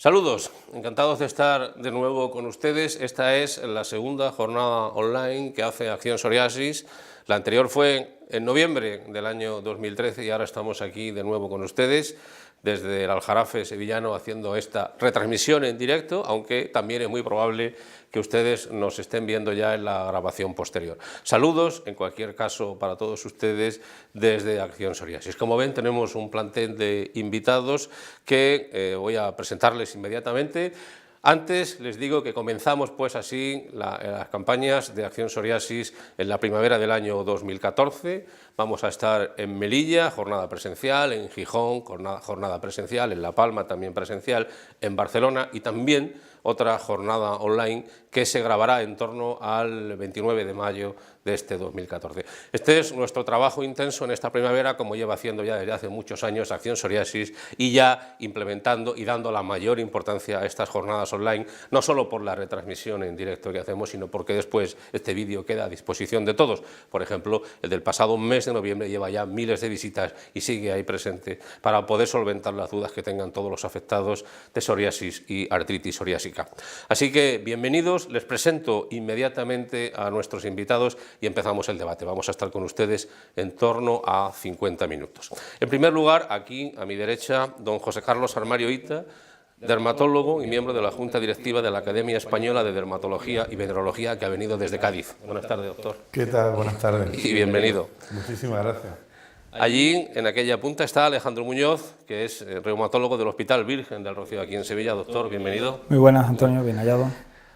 Saludos, encantados de estar de nuevo con ustedes. Esta es la segunda jornada online que hace Acción Psoriasis. La anterior fue en noviembre del año 2013 y ahora estamos aquí de nuevo con ustedes desde el Aljarafe sevillano haciendo esta retransmisión en directo, aunque también es muy probable que ustedes nos estén viendo ya en la grabación posterior. Saludos, en cualquier caso, para todos ustedes desde Acción Psoriasis. Como ven, tenemos un plantel de invitados que voy a presentarles inmediatamente. Antes les digo que comenzamos pues así las campañas de Acción Psoriasis en la primavera del año 2014. Vamos a estar en Melilla, jornada presencial, en Gijón, jornada presencial, en La Palma también presencial, en Barcelona y también otra jornada online que se grabará en torno al 29 de mayo de este 2014. Este es nuestro trabajo intenso en esta primavera, como lleva haciendo ya desde hace muchos años Acción Psoriasis, y ya implementando y dando la mayor importancia a estas jornadas online, no solo por la retransmisión en directo que hacemos, sino porque después este vídeo queda a disposición de todos. Por ejemplo, el del pasado mes de noviembre lleva ya miles de visitas y sigue ahí presente para poder solventar las dudas que tengan todos los afectados de psoriasis y artritis psoriásica. Así que bienvenidos, les presento inmediatamente a nuestros invitados y empezamos el debate. Vamos a estar con ustedes en torno a 50 minutos. En primer lugar, aquí a mi derecha, don José Carlos Armario Ita, dermatólogo y miembro de la Junta Directiva de la Academia Española de Dermatología y Venerología, que ha venido desde Cádiz. Buenas tardes, doctor. ¿Qué tal? Buenas tardes. Y bienvenido. Muchísimas gracias. Allí, en aquella punta, está Alejandro Muñoz, que es reumatólogo del Hospital Virgen del Rocío, aquí en Sevilla. Doctor, bienvenido. Muy buenas, Antonio, bien hallado.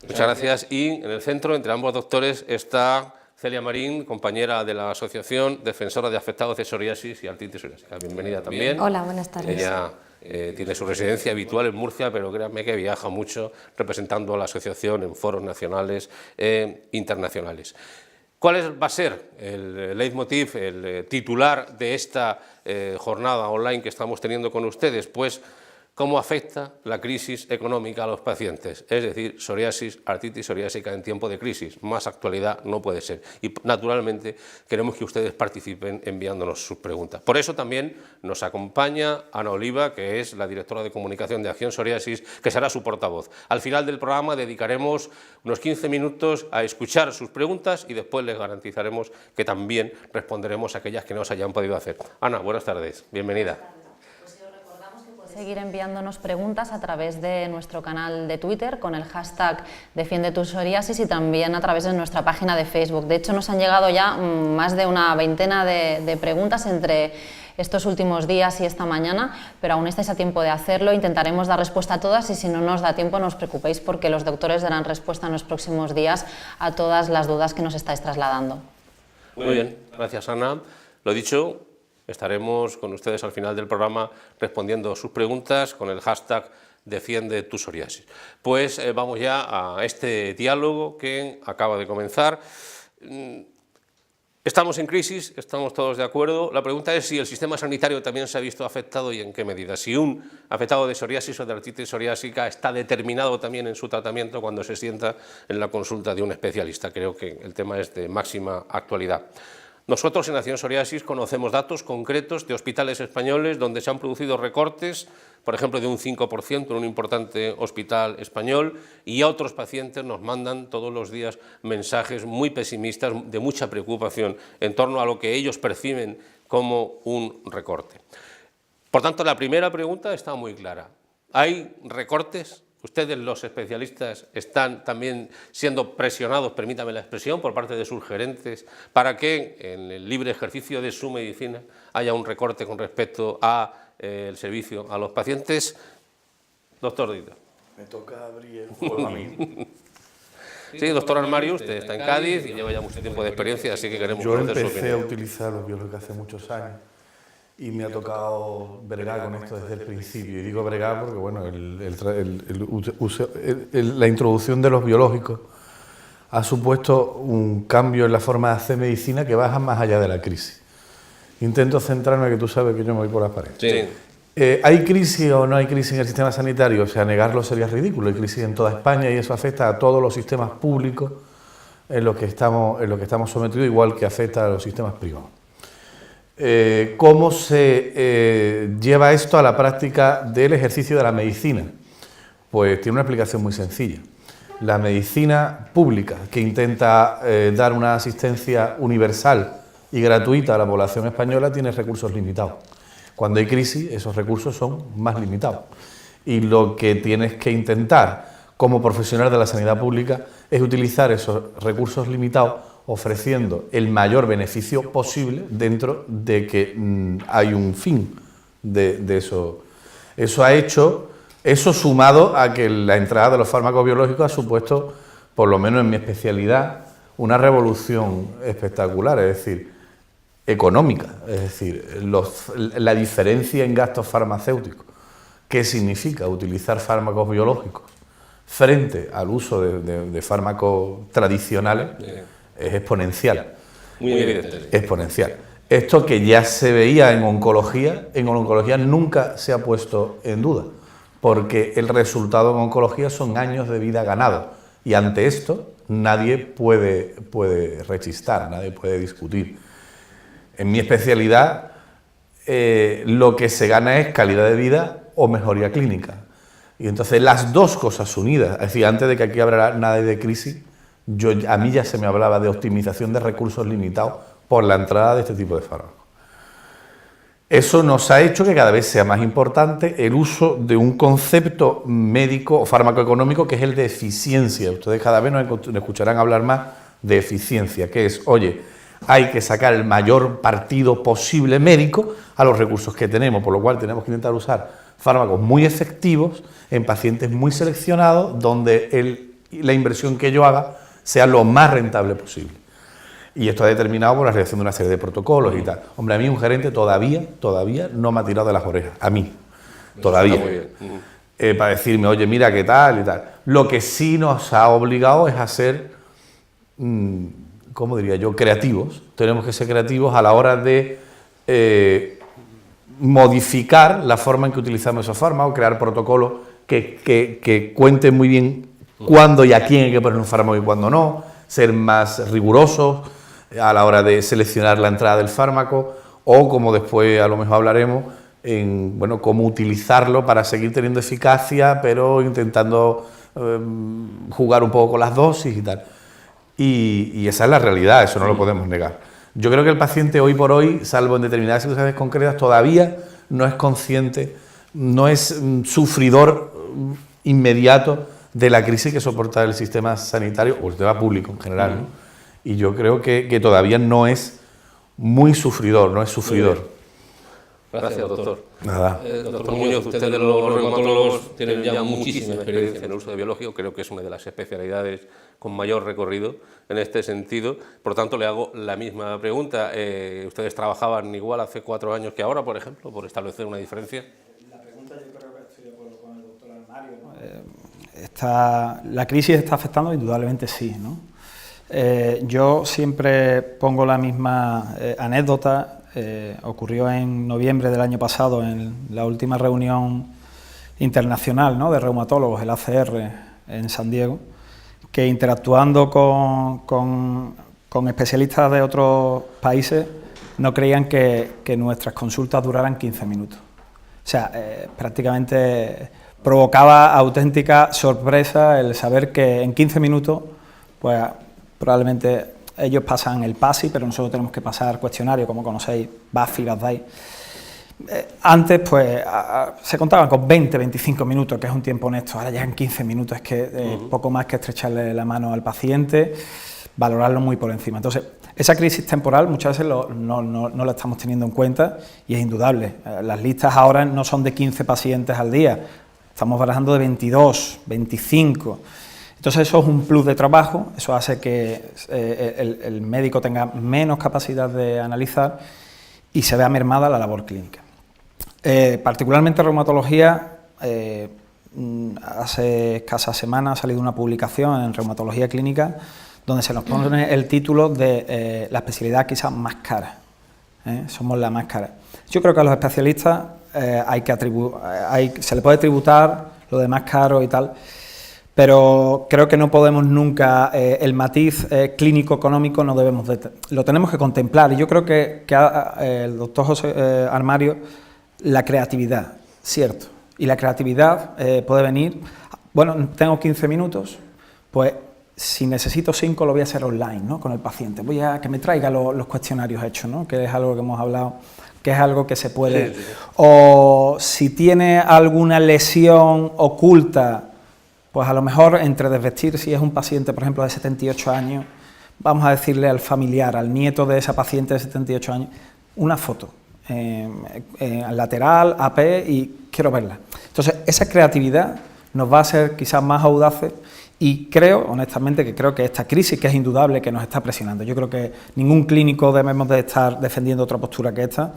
Muchas gracias. Y en el centro, entre ambos doctores, está Celia Marín, compañera de la Asociación Defensora de Afectados de Psoriasis y Artritis Psoriásica. Bienvenida también. Hola, buenas tardes. Ella tiene su residencia habitual en Murcia, pero créanme que viaja mucho representando a la asociación en foros nacionales e internacionales. ¿Cuál va a ser el leitmotiv, el titular de esta jornada online que estamos teniendo con ustedes? Pues cómo afecta la crisis económica a los pacientes, es decir, psoriasis, artritis psoriásica en tiempo de crisis. Más actualidad no puede ser. Y naturalmente queremos que ustedes participen enviándonos sus preguntas. Por eso también nos acompaña Ana Oliva, que es la directora de comunicación de Acción Psoriasis, que será su portavoz. Al final del programa dedicaremos unos 15 minutos a escuchar sus preguntas y después les garantizaremos que también responderemos a aquellas que no se hayan podido hacer. Ana, buenas tardes, bienvenida. Seguir enviándonos preguntas a través de nuestro canal de Twitter con el hashtag Defiende tu Psoriasis y también a través de nuestra página de Facebook. De hecho, nos han llegado ya más de una veintena de preguntas entre estos últimos días y esta mañana, pero aún estáis a tiempo de hacerlo. Intentaremos dar respuesta a todas y si no nos da tiempo no os preocupéis porque los doctores darán respuesta en los próximos días a todas las dudas que nos estáis trasladando. Muy bien, gracias Ana. Lo dicho, estaremos con ustedes al final del programa respondiendo sus preguntas con el hashtag Defiende tu Psoriasis. Pues vamos ya a este diálogo que acaba de comenzar. Estamos en crisis, estamos todos de acuerdo. La pregunta es si el sistema sanitario también se ha visto afectado y en qué medida. Si un afectado de psoriasis o de artritis psoriásica está determinado también en su tratamiento cuando se sienta en la consulta de un especialista. Creo que el tema es de máxima actualidad. Nosotros en Acción Psoriasis conocemos datos concretos de hospitales españoles donde se han producido recortes, por ejemplo, de un 5% en un importante hospital español, y a otros pacientes nos mandan todos los días mensajes muy pesimistas, de mucha preocupación en torno a lo que ellos perciben como un recorte. Por tanto, la primera pregunta está muy clara. ¿Hay recortes? Ustedes, los especialistas, están también siendo presionados, permítame la expresión, por parte de sus gerentes para que en el libre ejercicio de su medicina haya un recorte con respecto a el servicio a los pacientes. Doctor Dita. Me toca abrir el juego a mí. Sí, doctor Armario, usted está en Cádiz y lleva ya mucho tiempo de experiencia, así que queremos conocer su opinión. Yo empecé a utilizar los biológicos hace muchos años y me ha tocado bregar con esto desde el principio. Y digo bregar porque bueno, la introducción de los biológicos ha supuesto un cambio en la forma de hacer medicina que baja más allá de la crisis. Intento centrarme, que tú sabes que yo me voy por las paredes. Sí. ¿Hay crisis o no hay crisis en el sistema sanitario? O sea, negarlo sería ridículo. Hay crisis en toda España y eso afecta a todos los sistemas públicos en los que estamos sometidos, igual que afecta a los sistemas privados. ¿Cómo se lleva esto a la práctica del ejercicio de la medicina? Pues tiene una explicación muy sencilla. La medicina pública, que intenta dar una asistencia universal y gratuita a la población española, tiene recursos limitados. Cuando hay crisis, esos recursos son más limitados. Y lo que tienes que intentar como profesional de la sanidad pública es utilizar esos recursos limitados ofreciendo el mayor beneficio posible dentro de que hay un fin de eso. Eso sumado a que la entrada de los fármacos biológicos ha supuesto, por lo menos en mi especialidad, una revolución espectacular, es decir, económica, es decir, la diferencia en gastos farmacéuticos. ¿Qué significa utilizar fármacos biológicos frente al uso de fármacos tradicionales? Es exponencial. Muy evidente. Exponencial. Esto que ya se veía en oncología nunca se ha puesto en duda, porque el resultado en oncología son años de vida ganados, y ante esto nadie puede rechistar, nadie puede discutir. En mi especialidad lo que se gana es calidad de vida o mejoría clínica. Y entonces las dos cosas unidas, es decir, antes de que aquí hablara nadie de crisis, a mí ya se me hablaba de optimización de recursos limitados por la entrada de este tipo de fármacos. Eso nos ha hecho que cada vez sea más importante el uso de un concepto médico o farmacoeconómico que es el de eficiencia. Ustedes cada vez nos escucharán hablar más de eficiencia, que es, oye, hay que sacar el mayor partido posible médico a los recursos que tenemos, por lo cual tenemos que intentar usar fármacos muy efectivos en pacientes muy seleccionados, donde la inversión que yo haga sea lo más rentable posible. Y esto ha determinado por la realización de una serie de protocolos y tal. Hombre, a mí un gerente todavía no me ha tirado de las orejas, a mí, todavía, para decirme, oye, mira qué tal y tal. Lo que sí nos ha obligado es a ser, ¿cómo diría yo?, creativos. Tenemos que ser creativos a la hora de modificar la forma en que utilizamos esos fármacos, crear protocolos que cuenten muy bien cuándo y a quién hay que poner un fármaco y cuándo no, ser más rigurosos a la hora de seleccionar la entrada del fármaco, o, como después a lo mejor hablaremos, cómo utilizarlo para seguir teniendo eficacia, pero intentando jugar un poco con las dosis y tal. Y esa es la realidad, eso no lo podemos negar. Yo creo que el paciente hoy por hoy, salvo en determinadas situaciones concretas, todavía no es consciente, no es sufridor inmediato de la crisis que soporta el sistema sanitario o el sistema público en general, ¿no? Y yo creo que todavía no es muy sufridor, no es sufridor. Gracias, doctor. Nada. Doctor Muñoz, ustedes los reumatólogos tienen ya muchísima experiencia en el uso de biológico, creo que es una de las especialidades con mayor recorrido en este sentido. Por tanto, le hago la misma pregunta. ¿Ustedes trabajaban igual hace 4 años que ahora, por ejemplo, por establecer una diferencia? La pregunta, yo creo que estoy de acuerdo con el doctor Armario, ¿no? La crisis está afectando, indudablemente sí, ¿no? Yo siempre pongo la misma anécdota. Ocurrió en noviembre del año pasado, en la última reunión internacional, ¿no?, de reumatólogos, el ACR, en San Diego, que interactuando con especialistas de otros países no creían que nuestras consultas duraran 15 minutos. O sea, prácticamente provocaba auténtica sorpresa el saber que en 15 minutos, pues probablemente ellos pasan el PASI, pero nosotros tenemos que pasar cuestionario, como conocéis, BAFI, BASDAI. Antes, pues, se contaban con 20-25 minutos, que es un tiempo honesto. Ahora ya en 15 minutos es que poco más que estrecharle la mano al paciente, valorarlo muy por encima. Entonces, esa crisis temporal muchas veces no la estamos teniendo en cuenta y es indudable. Las listas ahora no son de 15 pacientes al día, estamos barajando de 22, 25... Entonces eso es un plus de trabajo, eso hace que el médico tenga menos capacidad de analizar y se vea mermada la labor clínica. Particularmente en reumatología, hace escasas semanas ha salido una publicación en Reumatología Clínica donde se nos pone el título de la especialidad quizás más cara. Somos la más cara. Yo creo que a los especialistas se le puede tributar lo de más caro y tal, pero creo que no podemos nunca, el matiz clínico-económico no debemos lo tenemos que contemplar. Y yo creo que el doctor José Armario, la creatividad, cierto, y la creatividad puede venir bueno, tengo 15 minutos, pues si necesito 5 lo voy a hacer online, ¿no? Con el paciente. Voy a que me traiga los cuestionarios hechos, ¿no? Que es algo que hemos hablado, que es algo que se puede... Sí, sí. O si tiene alguna lesión oculta, pues a lo mejor entre desvestir, si es un paciente, por ejemplo, de 78 años, vamos a decirle al familiar, al nieto de esa paciente de 78 años, una foto, lateral, AP, y quiero verla. Entonces, esa creatividad nos va a hacer quizás más audaces, y creo, honestamente, que esta crisis, que es indudable, que nos está presionando. Yo creo que ningún clínico debemos de estar defendiendo otra postura que esta.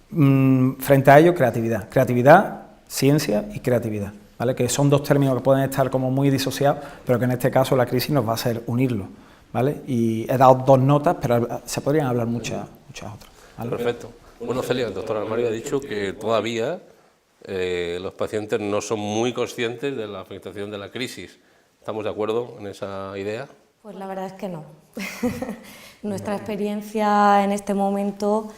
Frente a ello, creatividad. Creatividad, ciencia y creatividad, ¿vale? Que son dos términos que pueden estar como muy disociados, pero que en este caso la crisis nos va a hacer unirlos, ¿vale? Y he dado 2 notas, pero se podrían hablar muchas otras, ¿vale? Perfecto. Bueno, Celia, el doctor Armario ha dicho que todavía los pacientes no son muy conscientes de la afectación de la crisis. ¿Estamos de acuerdo en esa idea? Pues la verdad es que no. Nuestra experiencia en este momento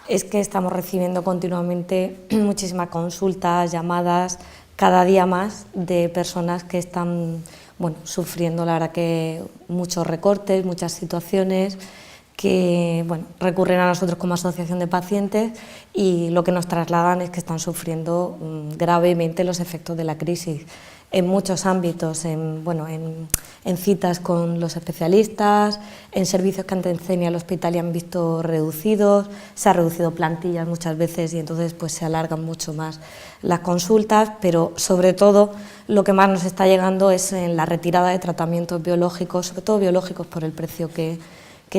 es que estamos recibiendo continuamente muchísimas consultas, llamadas, cada día más, de personas que están, bueno, sufriendo, la verdad, que muchos recortes, muchas situaciones, que, bueno, recurren a nosotros como asociación de pacientes, y lo que nos trasladan es que están sufriendo gravemente los efectos de la crisis en muchos ámbitos, en citas con los especialistas, en servicios que antes tenía el hospital y han visto reducidos, se ha reducido plantillas muchas veces y entonces pues se alargan mucho más las consultas, pero sobre todo lo que más nos está llegando es en la retirada de tratamientos biológicos, sobre todo biológicos por el precio que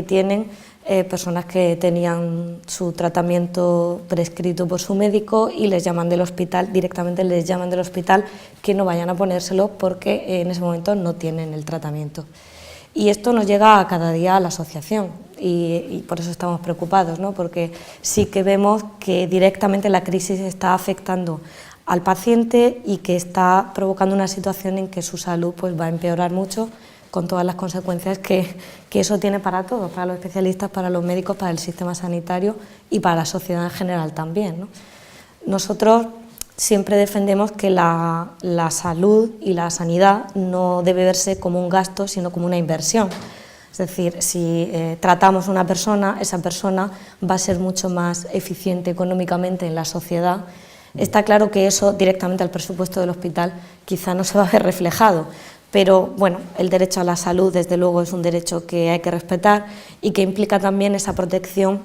tienen, personas que tenían su tratamiento prescrito por su médico y les llaman del hospital, directamente les llaman del hospital que no vayan a ponérselo porque en ese momento no tienen el tratamiento. Y esto nos llega a cada día a la asociación y por eso estamos preocupados, ¿no? Porque sí que vemos que directamente la crisis está afectando al paciente y que está provocando una situación en que su salud pues, va a empeorar mucho, con todas las consecuencias que eso tiene para todos, para los especialistas, para los médicos, para el sistema sanitario y para la sociedad en general también, ¿no? Nosotros siempre defendemos que la salud y la sanidad no debe verse como un gasto, sino como una inversión. Es decir, si tratamos a una persona, esa persona va a ser mucho más eficiente económicamente en la sociedad. Está claro que eso directamente al presupuesto del hospital quizá no se va a ver reflejado, pero bueno, el derecho a la salud desde luego es un derecho que hay que respetar y que implica también esa protección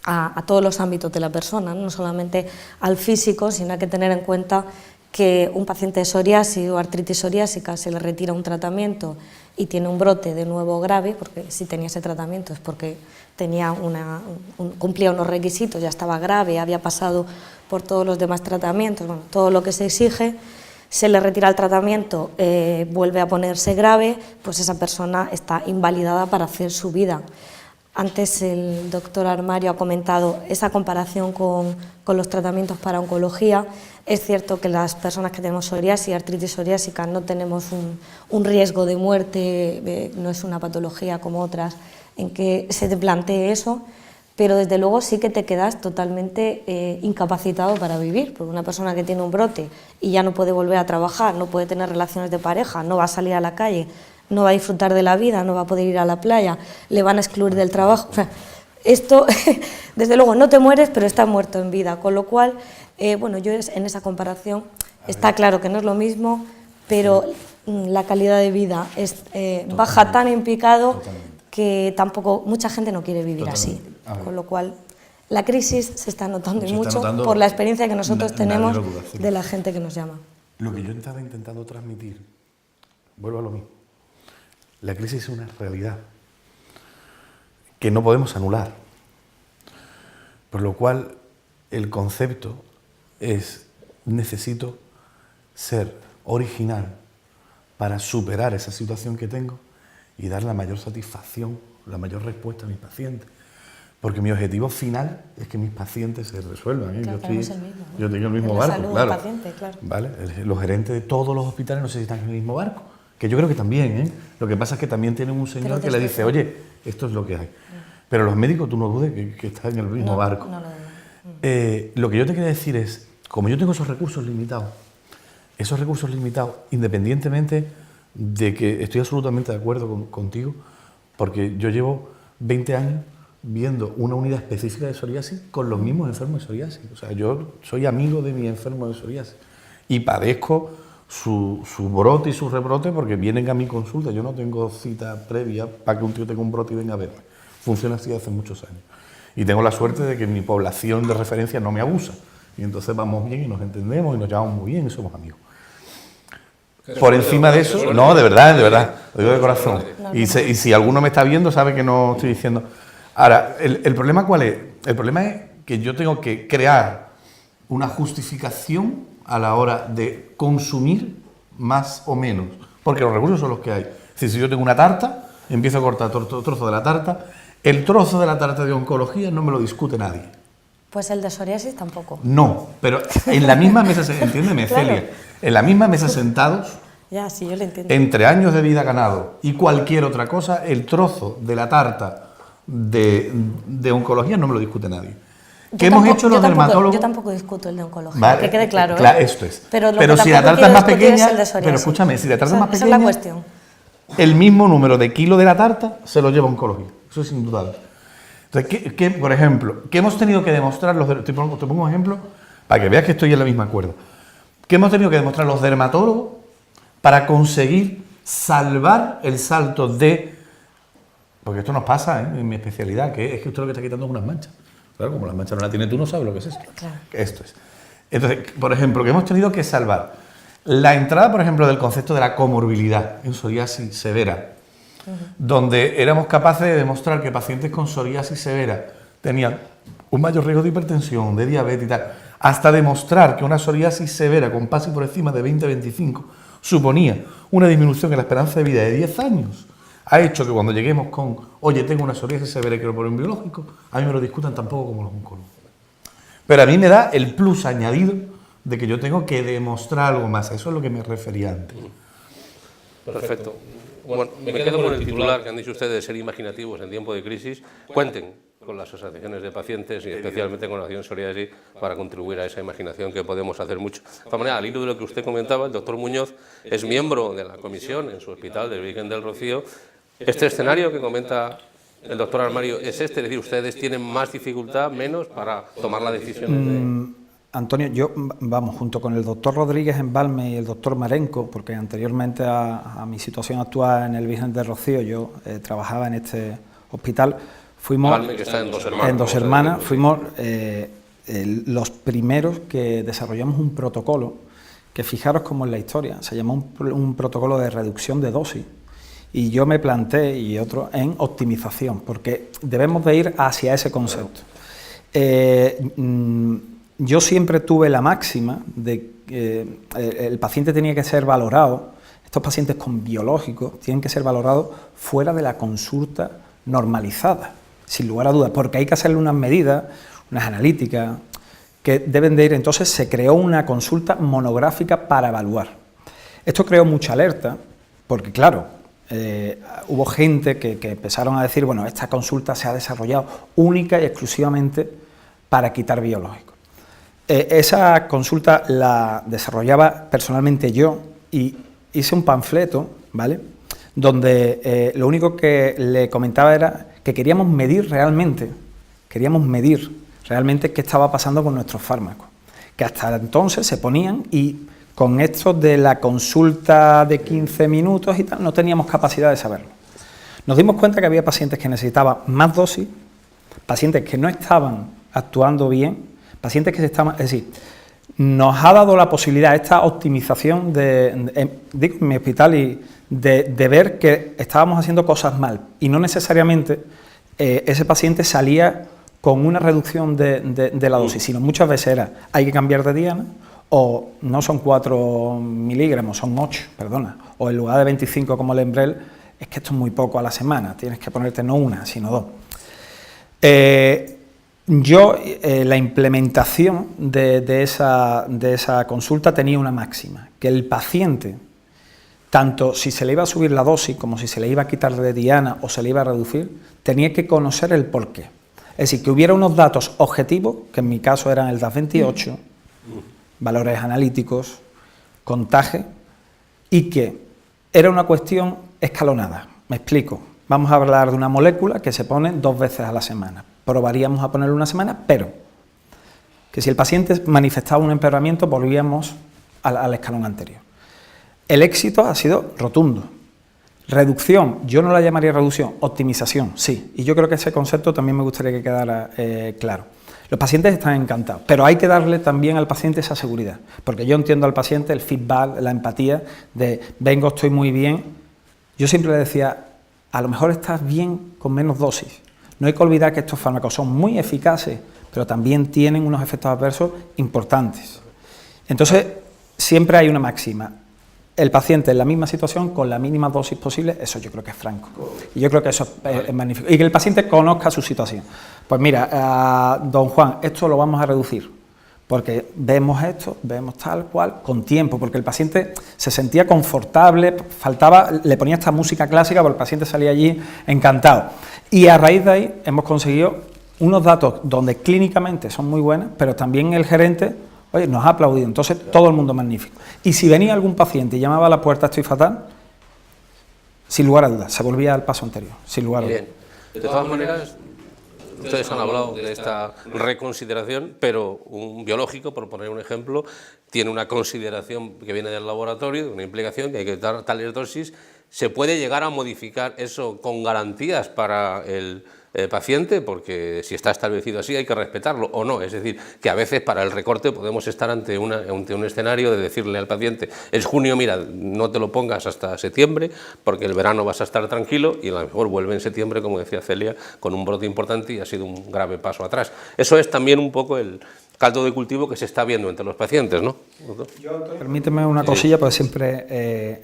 a todos los ámbitos de la persona, no solamente al físico, sino hay que tener en cuenta que un paciente de psoriasis o artritis psoriásica se le retira un tratamiento y tiene un brote de nuevo grave, porque si tenía ese tratamiento es porque tenía cumplía unos requisitos, ya estaba grave, había pasado por todos los demás tratamientos, bueno, todo lo que se exige, se le retira el tratamiento, vuelve a ponerse grave, pues esa persona está invalidada para hacer su vida. Antes el doctor Armario ha comentado esa comparación con los tratamientos para oncología. Es cierto que las personas que tenemos psoriasis y artritis psoriásica no tenemos un riesgo de muerte, no es una patología como otras en que se te plantee eso, pero desde luego sí que te quedas totalmente incapacitado para vivir, porque una persona que tiene un brote y ya no puede volver a trabajar, no puede tener relaciones de pareja, no va a salir a la calle, no va a disfrutar de la vida, no va a poder ir a la playa, le van a excluir del trabajo. O sea, esto, desde luego, no te mueres, pero estás muerto en vida, con lo cual, bueno, yo en esa comparación está claro que no es lo mismo, pero la calidad de vida es baja tan en picado que tampoco mucha gente no quiere vivir así, con lo cual la crisis se está notando y mucho por la experiencia que nosotros tenemos de la gente que nos llama. Lo que yo estaba intentando transmitir, vuelvo a lo mismo, la crisis es una realidad que no podemos anular, por lo cual el concepto es necesito ser original para superar esa situación que tengo y dar la mayor satisfacción, la mayor respuesta a mis pacientes. Porque mi objetivo final es que mis pacientes se resuelvan. Claro, yo tengo el mismo la barco, salud claro. del paciente, claro. ¿Vale? Los gerentes de todos los hospitales no sé si están en el mismo barco, que yo creo que también, ¿eh? Lo que pasa es que también tienen un señor que le dice, oye, esto es lo que hay. Pero los médicos, tú no dudes que están en el mismo barco. No. Lo que yo te quería decir es, como yo tengo esos recursos limitados, esos recursos limitados, independientemente de que estoy absolutamente de acuerdo contigo, porque yo llevo 20 años viendo una unidad específica de psoriasis con los mismos enfermos de psoriasis. O sea, yo soy amigo de mis enfermos de psoriasis y padezco su brote y su rebrote porque vienen a mi consulta. Yo no tengo cita previa para que un tío tenga un brote y venga a verme. Funciona así hace muchos años. Y tengo la suerte de que mi población de referencia no me abusa. Y entonces vamos bien y nos entendemos y nos llevamos muy bien y somos amigos. Por encima de eso, no, de verdad, lo digo de corazón. Y si alguno me está viendo sabe que no estoy diciendo. Ahora, ¿el problema cuál es? El problema es que yo tengo que crear una justificación a la hora de consumir más o menos, porque los recursos son los que hay. Es decir, si yo tengo una tarta, empiezo a cortar trozo de la tarta, el trozo de la tarta de oncología no me lo discute nadie. Pues el de psoriasis tampoco. No, pero en la misma mesa, entiéndeme, Claro. Celia, en la misma mesa sentados, Ya, sí, yo lo entiendo. entre años de vida ganado y cualquier otra cosa, el trozo de la tarta de oncología no me lo discute nadie. ¿Qué hemos hecho los dermatólogos? Yo tampoco discuto el de oncología, Vale, que quede claro. claro, esto es. Pero si la tarta es más pequeña, el de psoriasis. pero escúchame, si la tarta es más Esa pequeña, es la cuestión. el mismo número de kilo de la tarta se lo lleva oncología. Eso es indudable. Entonces, por ejemplo, ¿qué hemos tenido que demostrar te pongo un ejemplo para que veas que estoy en la misma cuerda. ¿Qué hemos tenido que demostrar los dermatólogos para conseguir salvar el salto de... Porque esto nos pasa en mi especialidad, que es que usted lo que está quitando es unas manchas. Claro, como las manchas no las tiene tú, no sabes lo que es esto. Claro. Esto es. Entonces, por ejemplo, que hemos tenido que salvar la entrada, por ejemplo, del concepto de la comorbilidad en psoriasis severa, donde éramos capaces de demostrar que pacientes con psoriasis severa tenían un mayor riesgo de hipertensión, de diabetes y tal, hasta demostrar que una psoriasis severa con PASI por encima de 20-25 suponía una disminución en la esperanza de vida de 10 años, ha hecho que cuando lleguemos con, oye, tengo una psoriasis severa y quiero poner un biológico, a mí me lo discutan tampoco como los oncólogos. Pero a mí me da el plus añadido de que yo tengo que demostrar algo más. Eso es lo que me refería antes. Perfecto. Bueno, me quedo con el titular que han dicho ustedes de ser imaginativos en tiempo de crisis. Cuenten con las asociaciones de pacientes y especialmente con la Acción Psoriasis para contribuir a esa imaginación, que podemos hacer mucho. De todas maneras, al hilo de lo que usted comentaba, el doctor Muñoz es miembro de la comisión en su hospital del Virgen del Rocío. Este escenario que comenta el doctor Armario es este, es decir, ustedes tienen más dificultad, menos para tomar la decisión. Antonio, yo, vamos, junto con el doctor Rodríguez en Balme y el doctor Marenco, porque anteriormente a mi situación actual en el Virgen del Rocío, yo trabajaba en este hospital, fuimos... Balme, que está en Dos Hermanas. En Dos Hermanas, fuimos los primeros que desarrollamos un protocolo, que fijaros cómo es la historia, se llamó un protocolo de reducción de dosis, y yo me planteé, y otro, en optimización, porque debemos de ir hacia ese concepto. Yo siempre tuve la máxima de que el paciente tenía que ser valorado, estos pacientes con biológicos tienen que ser valorados fuera de la consulta normalizada, sin lugar a dudas, porque hay que hacerle unas medidas, unas analíticas, que deben de ir. Entonces se creó una consulta monográfica para evaluar. Esto creó mucha alerta, porque claro, hubo gente que empezaron a decir, bueno, esta consulta se ha desarrollado única y exclusivamente para quitar biológicos. Esa consulta la desarrollaba personalmente yo y hice un panfleto, ¿vale?, donde lo único que le comentaba era que queríamos medir realmente qué estaba pasando con nuestros fármacos, que hasta entonces se ponían y con esto de la consulta de 15 minutos y tal, no teníamos capacidad de saberlo. Nos dimos cuenta que había pacientes que necesitaban más dosis, pacientes que no estaban actuando bien, pacientes que se estaban... Es decir, nos ha dado la posibilidad, esta optimización en mi hospital, y de ver que estábamos haciendo cosas mal y no necesariamente ese paciente salía con una reducción de la dosis, sino muchas veces era, hay que cambiar de diana, o no son 4 miligramos, son 8, perdona, o en lugar de 25 como el Enbrel, es que esto es muy poco a la semana, tienes que ponerte no una, sino 2. La implementación de esa consulta tenía una máxima, que el paciente, tanto si se le iba a subir la dosis como si se le iba a quitar de diana o se le iba a reducir, tenía que conocer el porqué. Es decir, que hubiera unos datos objetivos, que en mi caso eran el DAS28, valores analíticos, contaje y que era una cuestión escalonada. Me explico. Vamos a hablar de una molécula que se pone 2 veces a la semana. Probaríamos a ponerlo una semana, pero que si el paciente manifestaba un empeoramiento, volvíamos al escalón anterior. El éxito ha sido rotundo. Reducción, yo no la llamaría reducción, optimización, sí. Y yo creo que ese concepto también me gustaría que quedara claro. Los pacientes están encantados, pero hay que darle también al paciente esa seguridad, porque yo entiendo al paciente el feedback, la empatía de vengo, estoy muy bien. Yo siempre le decía, a lo mejor estás bien con menos dosis. No hay que olvidar que estos fármacos son muy eficaces, pero también tienen unos efectos adversos importantes. Entonces, siempre hay una máxima. El paciente en la misma situación, con la mínima dosis posible, eso yo creo que es franco. Y yo creo que eso es magnífico. Y que el paciente conozca su situación. Pues mira, don Juan, esto lo vamos a reducir, porque vemos esto, vemos tal cual, con tiempo, porque el paciente se sentía confortable, le ponía esta música clásica, porque el paciente salía allí encantado. Y a raíz de ahí hemos conseguido unos datos donde clínicamente son muy buenos, pero también el gerente, oye, nos ha aplaudido, entonces todo el mundo magnífico. Y si venía algún paciente y llamaba a la puerta, estoy fatal, sin lugar a dudas, se volvía al paso anterior, sin lugar a dudas. Bien. De todas maneras, ustedes han hablado de esta reconsideración, pero un biológico, por poner un ejemplo, tiene una consideración que viene del laboratorio, de una implicación que hay que dar tales dosis. ¿Se puede llegar a modificar eso con garantías para el paciente? Porque si está establecido así hay que respetarlo, o no. Es decir, que a veces para el recorte podemos estar ante un escenario de decirle al paciente, es junio, mira, no te lo pongas hasta septiembre, porque el verano vas a estar tranquilo, y a lo mejor vuelve en septiembre, como decía Celia, con un brote importante y ha sido un grave paso atrás. Eso es también un poco el caldo de cultivo que se está viendo entre los pacientes, ¿no? Permíteme una cosilla, porque siempre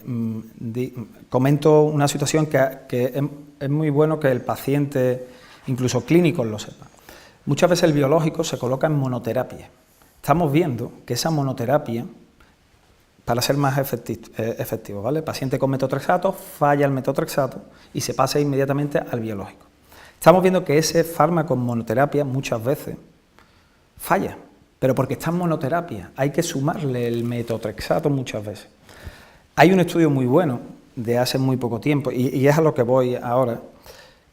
comento una situación que es muy bueno que el paciente, incluso clínicos, lo sepan. Muchas veces el biológico se coloca en monoterapia. Estamos viendo que esa monoterapia, para ser más efectivo, ¿vale? El paciente con metotrexato, falla el metotrexato y se pasa inmediatamente al biológico. Estamos viendo que ese fármaco en monoterapia muchas veces falla, pero porque está en monoterapia, hay que sumarle el metotrexato muchas veces. Hay un estudio muy bueno de hace muy poco tiempo, y es a lo que voy ahora,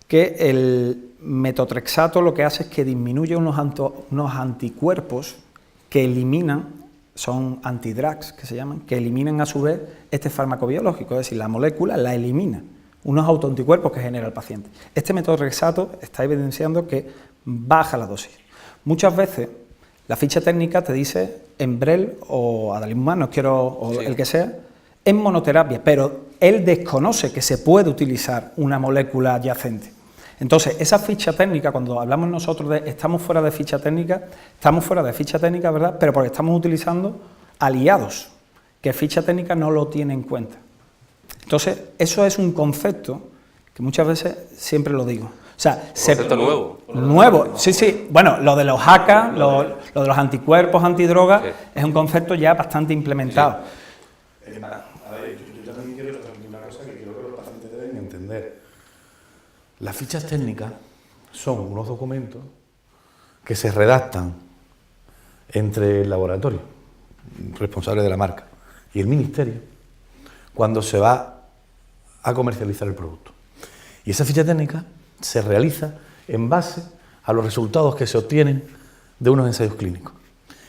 que el metotrexato lo que hace es que disminuye unos anticuerpos que eliminan, son antidrugs que se llaman, que eliminan a su vez este fármaco biológico, es decir, la molécula la elimina, unos autoanticuerpos que genera el paciente. Este metotrexato está evidenciando que baja la dosis. Muchas veces la ficha técnica te dice Enbrel o adalimumab, no quiero, o sí, el que sea, en monoterapia, pero él desconoce que se puede utilizar una molécula adyacente. Entonces, esa ficha técnica, cuando hablamos nosotros de estamos fuera de ficha técnica, ¿verdad? Pero porque estamos utilizando aliados, que ficha técnica no lo tiene en cuenta. Entonces, eso es un concepto que muchas veces siempre lo digo. O sea, concepto nuevo. Nuevo, sí, sí. Bueno, lo de los HACA, lo de los anticuerpos, antidrogas, sí, es un concepto ya bastante implementado. Sí. A ver, yo también quiero transmitir una cosa que creo que los pacientes deben entender. Las fichas técnicas son unos documentos que se redactan entre el laboratorio, responsable de la marca, y el ministerio, cuando se va a comercializar el producto. Y esa ficha técnica se realiza en base a los resultados que se obtienen de unos ensayos clínicos.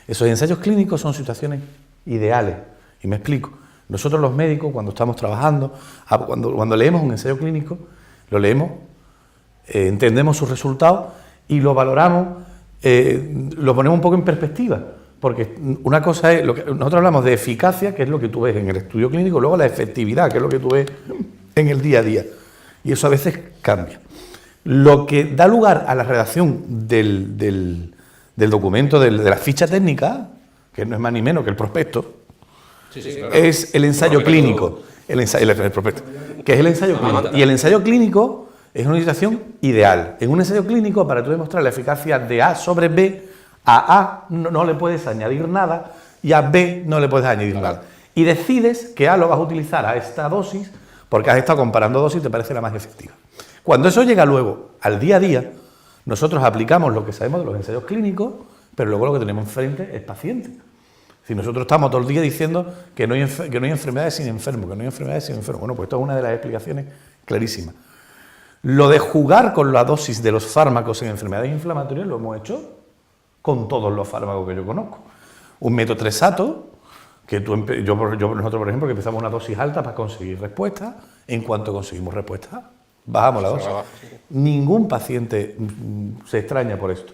Esos ensayos clínicos son situaciones ideales, y me explico. Nosotros los médicos, cuando estamos trabajando, cuando leemos un ensayo clínico, lo leemos, entendemos sus resultados y lo valoramos, lo ponemos un poco en perspectiva, porque una cosa es, nosotros hablamos de eficacia, que es lo que tú ves en el estudio clínico, luego la efectividad, que es lo que tú ves en el día a día, y eso a veces cambia. Lo que da lugar a la redacción del documento, de la ficha técnica, que no es más ni menos que el prospecto, sí, claro, es el ensayo clínico, el prospecto, que es el ensayo clínico. Y el ensayo clínico es una situación ideal. En un ensayo clínico, para tú demostrar la eficacia de A sobre B, a A no le puedes añadir nada y a B no le puedes añadir nada. Y decides que A lo vas a utilizar a esta dosis porque has estado comparando dosis y te parece la más efectiva. Cuando eso llega luego al día a día, nosotros aplicamos lo que sabemos de los ensayos clínicos, pero luego lo que tenemos enfrente es paciente. Si nosotros estamos todo el día diciendo que no hay enfermedades sin enfermos, que no hay enfermedades sin enfermos. Bueno, pues esto es una de las explicaciones clarísimas. Lo de jugar con la dosis de los fármacos en enfermedades inflamatorias lo hemos hecho con todos los fármacos que yo conozco. Un metotrexato, que nosotros, por ejemplo, que empezamos una dosis alta para conseguir respuesta. En cuanto conseguimos respuesta, bajamos la dosis. Ningún paciente se extraña por esto.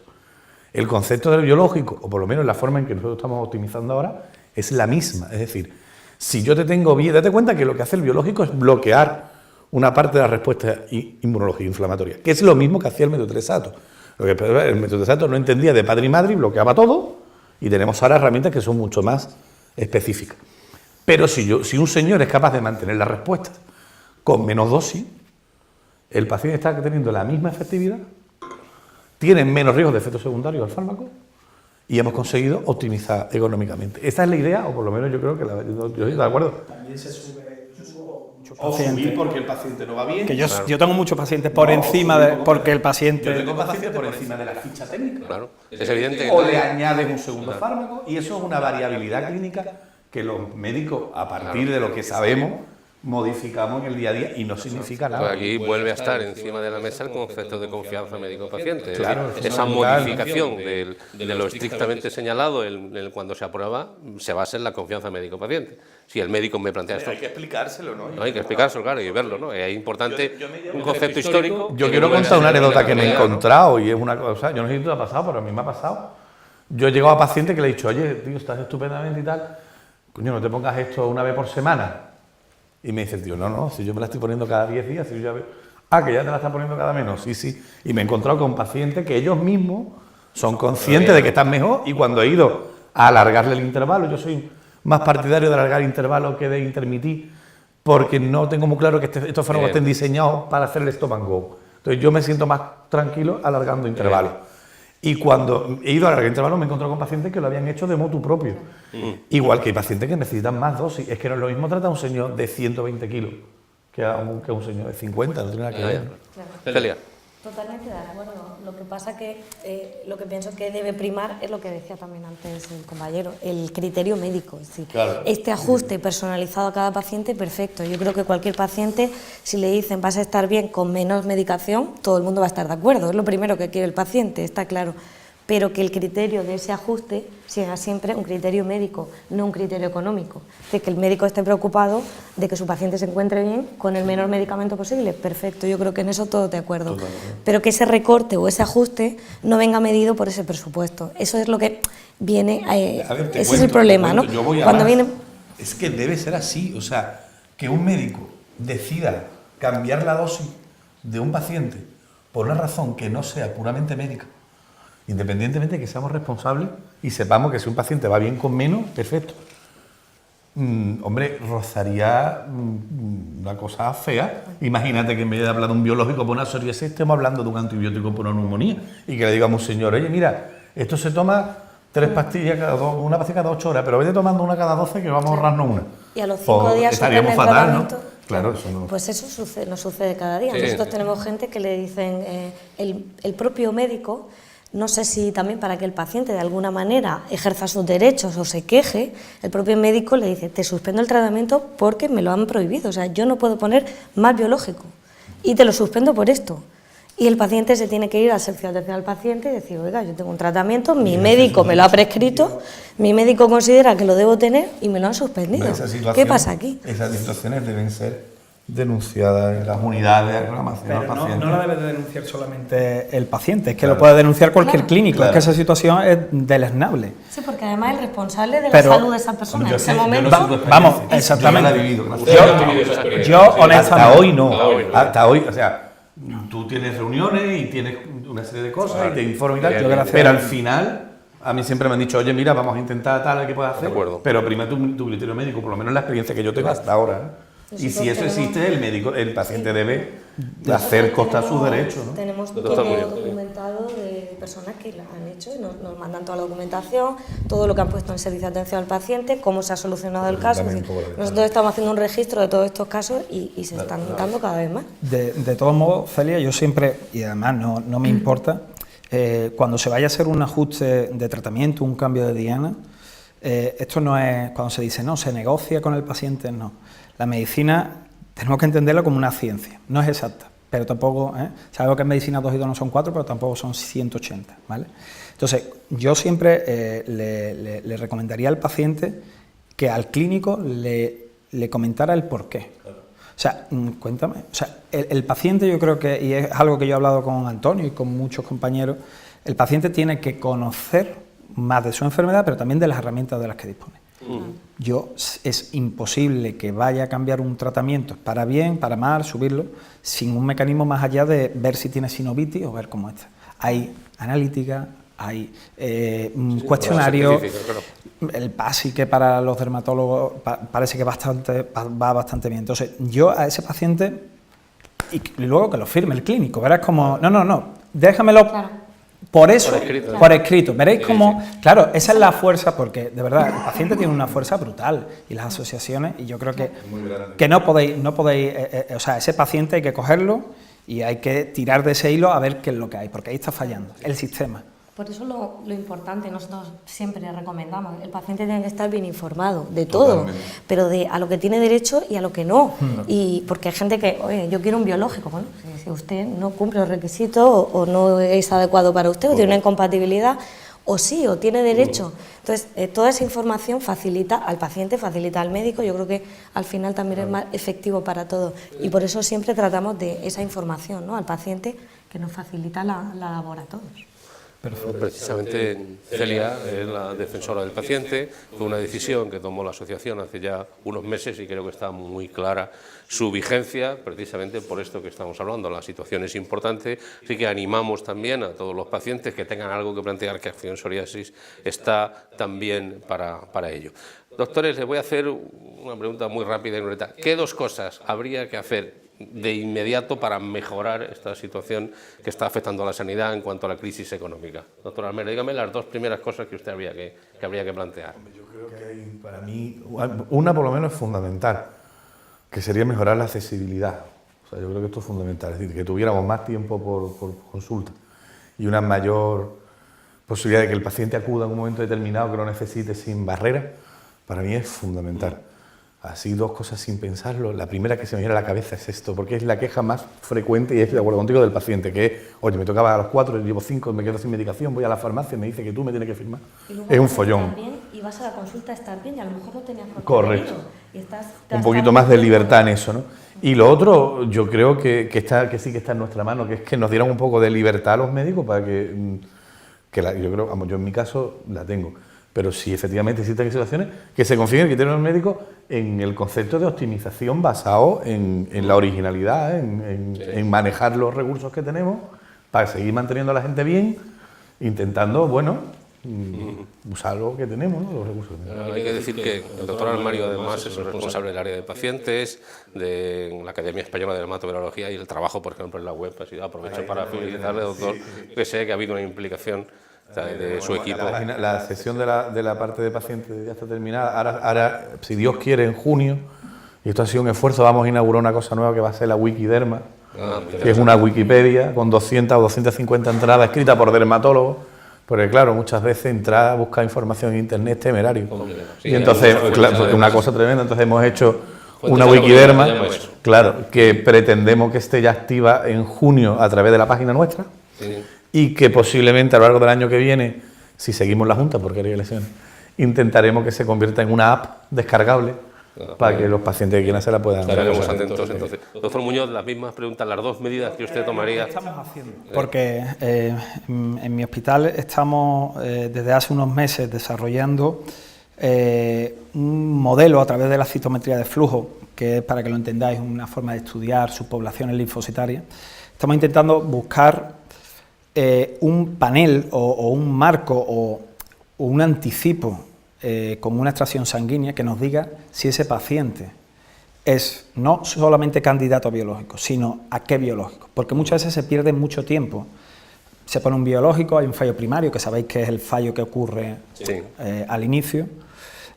El concepto del biológico, o por lo menos la forma en que nosotros estamos optimizando ahora, es la misma. Es decir, si yo te tengo bien, date cuenta que lo que hace el biológico es bloquear una parte de la respuesta inmunológica inflamatoria, que es lo mismo que hacía el metotrexato. El metotrexato no entendía de padre y madre y bloqueaba todo, y tenemos ahora herramientas que son mucho más específicas. Pero si un señor es capaz de mantener la respuesta con menos dosis, el paciente está teniendo la misma efectividad, tiene menos riesgos de efectos secundarios al fármaco y hemos conseguido optimizar económicamente. Esa es la idea, o por lo menos yo creo que yo estoy de acuerdo. También se sube muchos O pacientes. subir porque el paciente no va bien. Que yo tengo muchos pacientes por encima de... porque el paciente... Yo tengo pacientes por encima de la ficha técnica. Claro, es evidente que... O le añades un segundo fármaco, y eso es una variabilidad clínica que los médicos, a partir de lo que sabemos, modificamos en el día a día y no significa nada. Pues aquí vuelve a estar encima de la mesa el concepto de confianza médico-paciente. Claro, esa modificación de lo estrictamente señalado cuando se aprueba se basa en la confianza médico-paciente. Si el médico me plantea esto... Hay que explicárselo, ¿no? No, hay que explicárselo, claro, y verlo, ¿no? Es importante un concepto histórico. Yo quiero contar una anécdota que me he encontrado, y es una cosa, yo no sé si te ha pasado, pero a mí me ha pasado. Yo he llegado a pacientes que le he dicho, oye, tío, estás estupendamente y tal, coño, no te pongas esto una vez por semana. Y me dice el tío, no, si yo me la estoy poniendo cada 10 días, si yo ya veo... Ah, que ya te la estás poniendo cada menos, sí. Y me he encontrado con pacientes que ellos mismos son conscientes de que están mejor, y cuando he ido a alargarle el intervalo, yo soy más partidario de alargar intervalos que de intermitir, porque no tengo muy claro que estos fármacos estén diseñados para hacer el stop and go. Entonces yo me siento más tranquilo alargando intervalos. Y cuando he ido a alargar intervalos me he encontrado con pacientes que lo habían hecho de motu propio. Igual que hay pacientes que necesitan más dosis. Es que no es lo mismo tratar a un señor de 120 kilos que a un señor de 50, no tiene nada que ver. Claro. Celia. Totalmente de acuerdo. Lo que pasa que lo que pienso que debe primar es lo que decía también antes el compañero, el criterio médico. Es decir, claro. Este ajuste personalizado a cada paciente, perfecto. Yo creo que cualquier paciente, si le dicen vas a estar bien con menos medicación, todo el mundo va a estar de acuerdo. Es lo primero que quiere el paciente, está claro. Pero que el criterio de ese ajuste sea siempre un criterio médico, no un criterio económico. Es decir, que el médico esté preocupado de que su paciente se encuentre bien con el menor medicamento posible, perfecto, yo creo que en eso todos de acuerdo. Totalmente. Pero que ese recorte o ese ajuste no venga medido por ese presupuesto. Eso es lo que viene, ese es el problema, ¿no? Yo voy a Cuando más. viene... Es que debe ser así, o sea, que un médico decida cambiar la dosis de un paciente por una razón que no sea puramente médica, independientemente de que seamos responsables y sepamos que si un paciente va bien con menos, perfecto. Hombre, rozaría una cosa fea. Imagínate que en vez de hablar de un biológico por una psoriasis, estemos hablando de un antibiótico por una neumonía y que le digamos a un señor, oye, mira, esto se toma 3 pastillas una pastilla cada 8 horas, pero vete tomando una cada 12 que vamos a ahorrarnos una. Y a los 5 días estaríamos fatal, ¿no? Claro, eso no. Pues eso nos sucede cada día. Sí, Nosotros tenemos gente que le dicen, el propio médico, no sé si también para que el paciente de alguna manera ejerza sus derechos o se queje, el propio médico le dice, te suspendo el tratamiento porque me lo han prohibido, o sea, yo no puedo poner más biológico y te lo suspendo por esto. Y el paciente se tiene que ir al servicio de atención al paciente y decir, oiga, yo tengo un tratamiento, mi médico me lo ha prescrito, mi médico considera que lo debo tener y me lo han suspendido. ¿Qué pasa aquí? Esas situaciones deben ser denunciadas en las unidades de reclamación al paciente. No la debe de denunciar solamente el paciente, es que lo puede denunciar cualquier clínico, es que esa situación es deleznable. Sí, porque además el responsable de la salud de esa persona en ese momento... Vamos, exactamente. Yo no la he vivido. Yo honestamente... Hasta hoy no. Hasta hoy, o sea, tú tienes reuniones y tienes una serie de cosas y te informan y tal, pero al final... A mí siempre me han dicho, oye, mira, vamos a intentar tal, ¿qué puedes hacer? Pero primero tu criterio médico, por lo menos la experiencia que yo tengo hasta ahora. Y si eso existe, el paciente debe hacer constar sus derechos, ¿no? Tenemos todo documentado de personas que la han hecho y nos mandan toda la documentación, todo lo que han puesto en servicio de atención al paciente, cómo se ha solucionado el caso. Nosotros estamos haciendo un registro de todos estos casos y se están dando cada vez más. De todos modos, Celia, yo siempre, y además no me importa, cuando se vaya a hacer un ajuste de tratamiento, un cambio de diana, Esto no es cuando se dice, no, se negocia con el paciente, no. La medicina tenemos que entenderla como una ciencia, no es exacta, pero tampoco, sabemos que en medicina 2 y 2 no son 4, pero tampoco son 180, ¿vale? Entonces, yo siempre le recomendaría al paciente que al clínico le comentara el porqué. O sea, cuéntame, o sea, el paciente yo creo que, y es algo que yo he hablado con Antonio y con muchos compañeros, el paciente tiene que conocer más de su enfermedad, pero también de las herramientas de las que dispone. Es imposible que vaya a cambiar un tratamiento para bien, para mal, subirlo, sin un mecanismo más allá de ver si tiene sinovitis o ver cómo está. Hay analítica, hay cuestionarios, el PASI, que para los dermatólogos parece que va bastante bien. Entonces, yo a ese paciente, y luego que lo firme el clínico, verás como, no, déjamelo. Claro. Por eso, por escrito. Veréis cómo, claro, esa es la fuerza, porque de verdad el paciente tiene una fuerza brutal y las asociaciones, y yo creo que no podéis, o sea, ese paciente hay que cogerlo y hay que tirar de ese hilo a ver qué es lo que hay, porque ahí está fallando el sistema. Por eso lo importante, nosotros siempre recomendamos, el paciente tiene que estar bien informado de todo, pero a lo que tiene derecho y a lo que no. Y porque hay gente que, oye, yo quiero un biológico, bueno, si usted no cumple los requisitos o no es adecuado para usted, o tiene una incompatibilidad, o sí, o tiene derecho. Entonces, toda esa información facilita al paciente, facilita al médico, yo creo que al final también es más efectivo para todos. Y por eso siempre tratamos de esa información, ¿no?, al paciente, que nos facilita la labor a todos. Precisamente Celia es la defensora del paciente, fue una decisión que tomó la asociación hace ya unos meses y creo que está muy clara su vigencia, precisamente por esto que estamos hablando. La situación es importante, así que animamos también a todos los pacientes que tengan algo que plantear, que Acción Psoriasis está también para ello. Doctores, les voy a hacer una pregunta muy rápida y directa. ¿Qué 2 cosas habría que hacer de inmediato para mejorar esta situación que está afectando a la sanidad en cuanto a la crisis económica? Doctor Almero, dígame las 2 primeras cosas que usted habría que plantear. Yo creo que hay, para mí, una por lo menos es fundamental, que sería mejorar la accesibilidad. O sea, yo creo que esto es fundamental, es decir, que tuviéramos más tiempo por consulta y una mayor posibilidad de que el paciente acuda en un momento determinado que lo necesite sin barreras, para mí es fundamental. Así 2 cosas sin pensarlo. La primera que se me viene a la cabeza es esto, porque es la queja más frecuente, y es de acuerdo contigo, del paciente, que es, oye, me tocaba a las 4, llevo 5, me quedo sin medicación, voy a la farmacia y me dice que tú me tienes que firmar. Es un follón. Y vas a la consulta a estar bien y a lo mejor no tenías por qué. Correcto. Y estás un poquito más de libertad en eso, ¿no? Y lo otro, yo creo que sí que está en nuestra mano, que es que nos dieran un poco de libertad a los médicos para yo creo, vamos, yo en mi caso la tengo. Pero si efectivamente existen situaciones, que se confíe el criterio del médico en el concepto de optimización basado en la originalidad, en manejar los recursos que tenemos para seguir manteniendo a la gente bien, intentando, bueno, usar lo que tenemos, ¿no?, los recursos que tenemos. Hay que decir que el doctor Almario además es el responsable del área de pacientes de la Academia Española de Dermatovenerología, y el trabajo, por ejemplo, en la web. Así aprovecho para felicitarle, doctor, que sé que ha habido una implicación de su equipo. La sesión de la parte de pacientes ya está terminada. Ahora, si Dios quiere, en junio, y esto ha sido un esfuerzo, vamos a inaugurar una cosa nueva que va a ser la Wikiderma, que es una Wikipedia con 200 o 250 entradas escritas por dermatólogos, porque claro, muchas veces entrar a buscar información en internet es temerario. Sí, y entonces, claro, una cosa tremenda, entonces hemos hecho una Wikiderma, claro, que pretendemos que esté ya activa en junio a través de la página nuestra. Sí. Y que posiblemente a lo largo del año que viene, si seguimos la Junta, porque hay elecciones, intentaremos que se convierta en una app descargable para que los pacientes que quieran se la puedan dar. Estaremos atentos entonces. Doctor Muñoz, las mismas preguntas, las 2 medidas que usted tomaría. ¿Qué estamos haciendo? Porque en mi hospital estamos desde hace unos meses desarrollando un modelo a través de la citometría de flujo, que es, para que lo entendáis, una forma de estudiar subpoblaciones linfocitarias. Estamos intentando buscar un panel o un marco o un anticipo con una extracción sanguínea que nos diga si ese paciente es no solamente candidato a biológico, sino a qué biológico, porque muchas veces se pierde mucho tiempo. Se pone un biológico, hay un fallo primario, que sabéis que es el fallo que ocurre al inicio,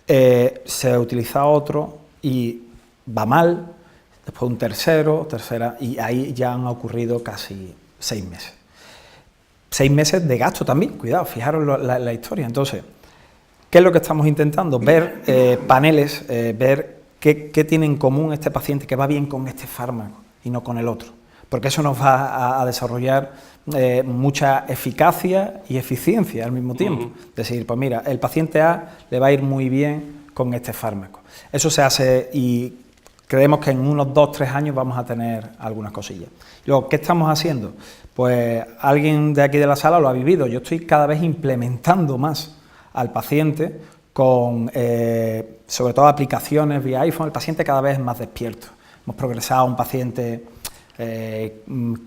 se utiliza otro y va mal, después un tercera, y ahí ya han ocurrido casi 6 meses. 6 meses de gasto también, cuidado, fijaros la historia. Entonces, ¿Qué es lo que estamos intentando? Ver paneles, ver qué tiene en común este paciente que va bien con este fármaco y no con el otro, porque eso nos va a desarrollar mucha eficacia y eficiencia al mismo tiempo. Es decir, pues mira, el paciente A le va a ir muy bien con este fármaco. Eso se hace y creemos que en unos 2-3 años vamos a tener algunas cosillas. Luego, ¿qué estamos haciendo? Pues alguien de aquí de la sala lo ha vivido. Yo estoy cada vez implementando más al paciente con, sobre todo, aplicaciones vía iPhone. El paciente cada vez es más despierto. Hemos progresado a un paciente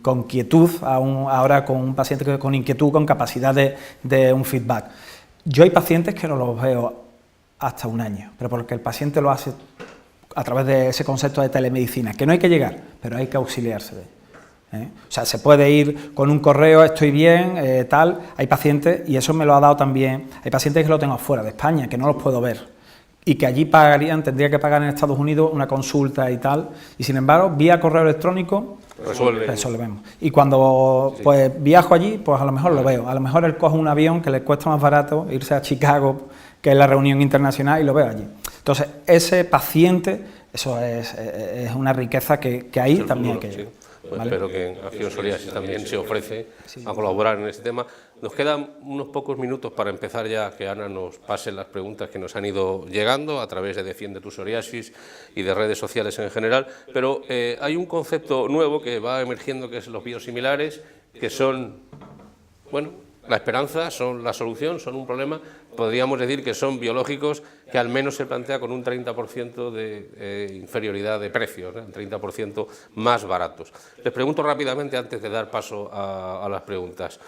con quietud, ahora con un paciente con inquietud, con capacidad de un feedback. Yo hay pacientes que no los veo hasta un año, pero porque el paciente lo hace a través de ese concepto de telemedicina, que no hay que llegar, pero hay que auxiliarse de él. O sea, se puede ir con un correo, estoy bien, tal, hay pacientes, y eso me lo ha dado también, hay pacientes que lo tengo fuera de España, que no los puedo ver, y que allí tendría que pagar en Estados Unidos una consulta y tal, y sin embargo, vía correo electrónico, resolvemos. Y cuando pues viajo allí, pues a lo mejor lo veo, a lo mejor él coge un avión que le cuesta más barato irse a Chicago, que es la reunión internacional, y lo veo allí. Entonces, ese paciente, eso es una riqueza que ahí también hay que llevar. Pues ¿vale? Espero que Acción Psoriasis también se ofrece a colaborar en este tema. Nos quedan unos pocos minutos para empezar ya, que Ana nos pase las preguntas que nos han ido llegando a través de Defiende tu Psoriasis y de redes sociales en general, pero hay un concepto nuevo que va emergiendo, que es los biosimilares, que son, bueno, la esperanza, son la solución, son un problema. Podríamos decir que son biológicos, que al menos se plantea con un 30% de inferioridad de precios, un 30% más baratos. Les pregunto rápidamente, antes de dar paso a las preguntas.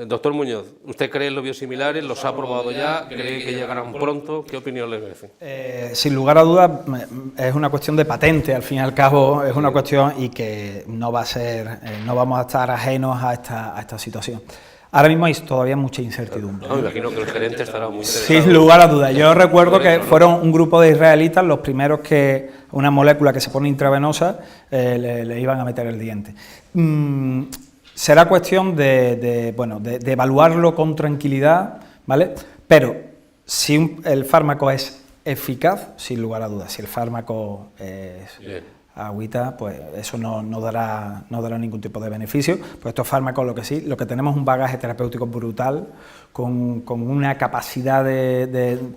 Doctor Muñoz, ¿usted cree en los biosimilares? ¿Los ha probado ya? ¿Cree que llegarán pronto? ¿Qué opinión le merece? Sin lugar a dudas, es una cuestión de patente, al fin y al cabo, es una cuestión y que no va a ser, no vamos a estar ajenos a esta situación. Ahora mismo hay todavía mucha incertidumbre. No, me imagino que el gerente estará muy interesado. Sin lugar a dudas. Yo recuerdo que fueron un grupo de israelitas los primeros que una molécula que se pone intravenosa le iban a meter el diente. Será cuestión de evaluarlo con tranquilidad, ¿vale? Pero si el fármaco es eficaz, sin lugar a dudas, si el fármaco es agüita, pues eso no dará ningún tipo de beneficio. Pues estos fármacos lo que tenemos es un bagaje terapéutico brutal, con una capacidad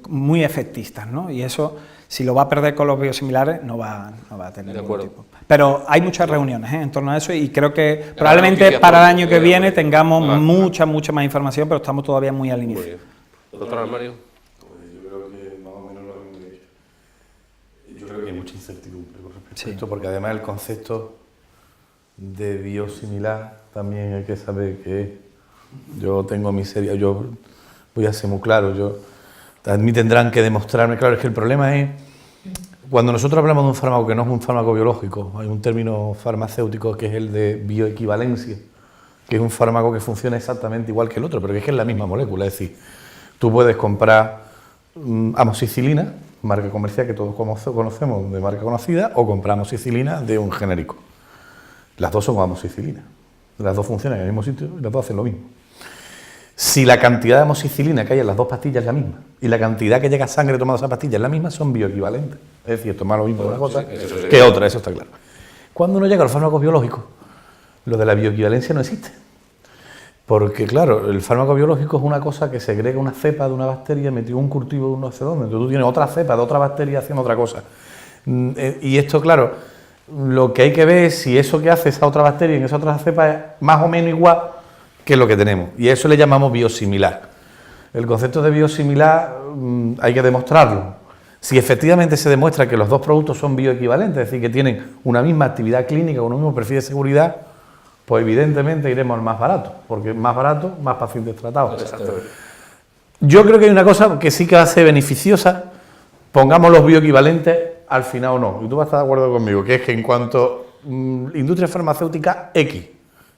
muy efectistas, ¿no? Y eso, si lo va a perder con los biosimilares, no va a tener ningún tipo. Pero hay muchas reuniones en torno a eso, y creo que probablemente para el año que viene tengamos mucha más información, pero estamos todavía muy al inicio. Doctor Armario. Yo creo que más o menos lo mismo que he dicho. Yo creo que hay mucha incertidumbre con respecto a esto, porque además el concepto de biosimilar también hay que saber que yo tengo mi serie, yo voy a ser muy claro, a mí tendrán que demostrarme, claro, es que el problema es, cuando nosotros hablamos de un fármaco que no es un fármaco biológico, hay un término farmacéutico que es el de bioequivalencia, que es un fármaco que funciona exactamente igual que el otro, pero que es la misma molécula, es decir, tú puedes comprar amoxicilina, marca comercial que todos conocemos, de marca conocida, o comprar amoxicilina de un genérico. Las dos son amoxicilina, las dos funcionan en el mismo sitio y las dos hacen lo mismo. Si la cantidad de amoxicilina que hay en las dos pastillas es la misma y la cantidad que llega a sangre tomando esa pastilla es la misma, son bioequivalentes. Es decir, tomar lo mismo de una cosa que otra, eso está claro. Cuando uno llega a los fármacos biológicos, lo de la bioequivalencia no existe. Porque, claro, el fármaco biológico es una cosa que segrega una cepa de una bacteria metido en un cultivo de no sé dónde. Entonces tú tienes otra cepa de otra bacteria haciendo otra cosa. Y esto, claro, lo que hay que ver es si eso que hace esa otra bacteria en esa otra cepa es más o menos igual que lo que tenemos. Y a eso le llamamos biosimilar. El concepto de biosimilar hay que demostrarlo. Si efectivamente se demuestra que los dos productos son bioequivalentes, es decir, que tienen una misma actividad clínica, un mismo perfil de seguridad, pues evidentemente iremos al más barato, porque más barato, más pacientes tratados. Yo creo que hay una cosa que sí que va a ser beneficiosa, pongamos los bioequivalentes al final o no, y tú vas a estar de acuerdo conmigo, que es que en cuanto industria farmacéutica X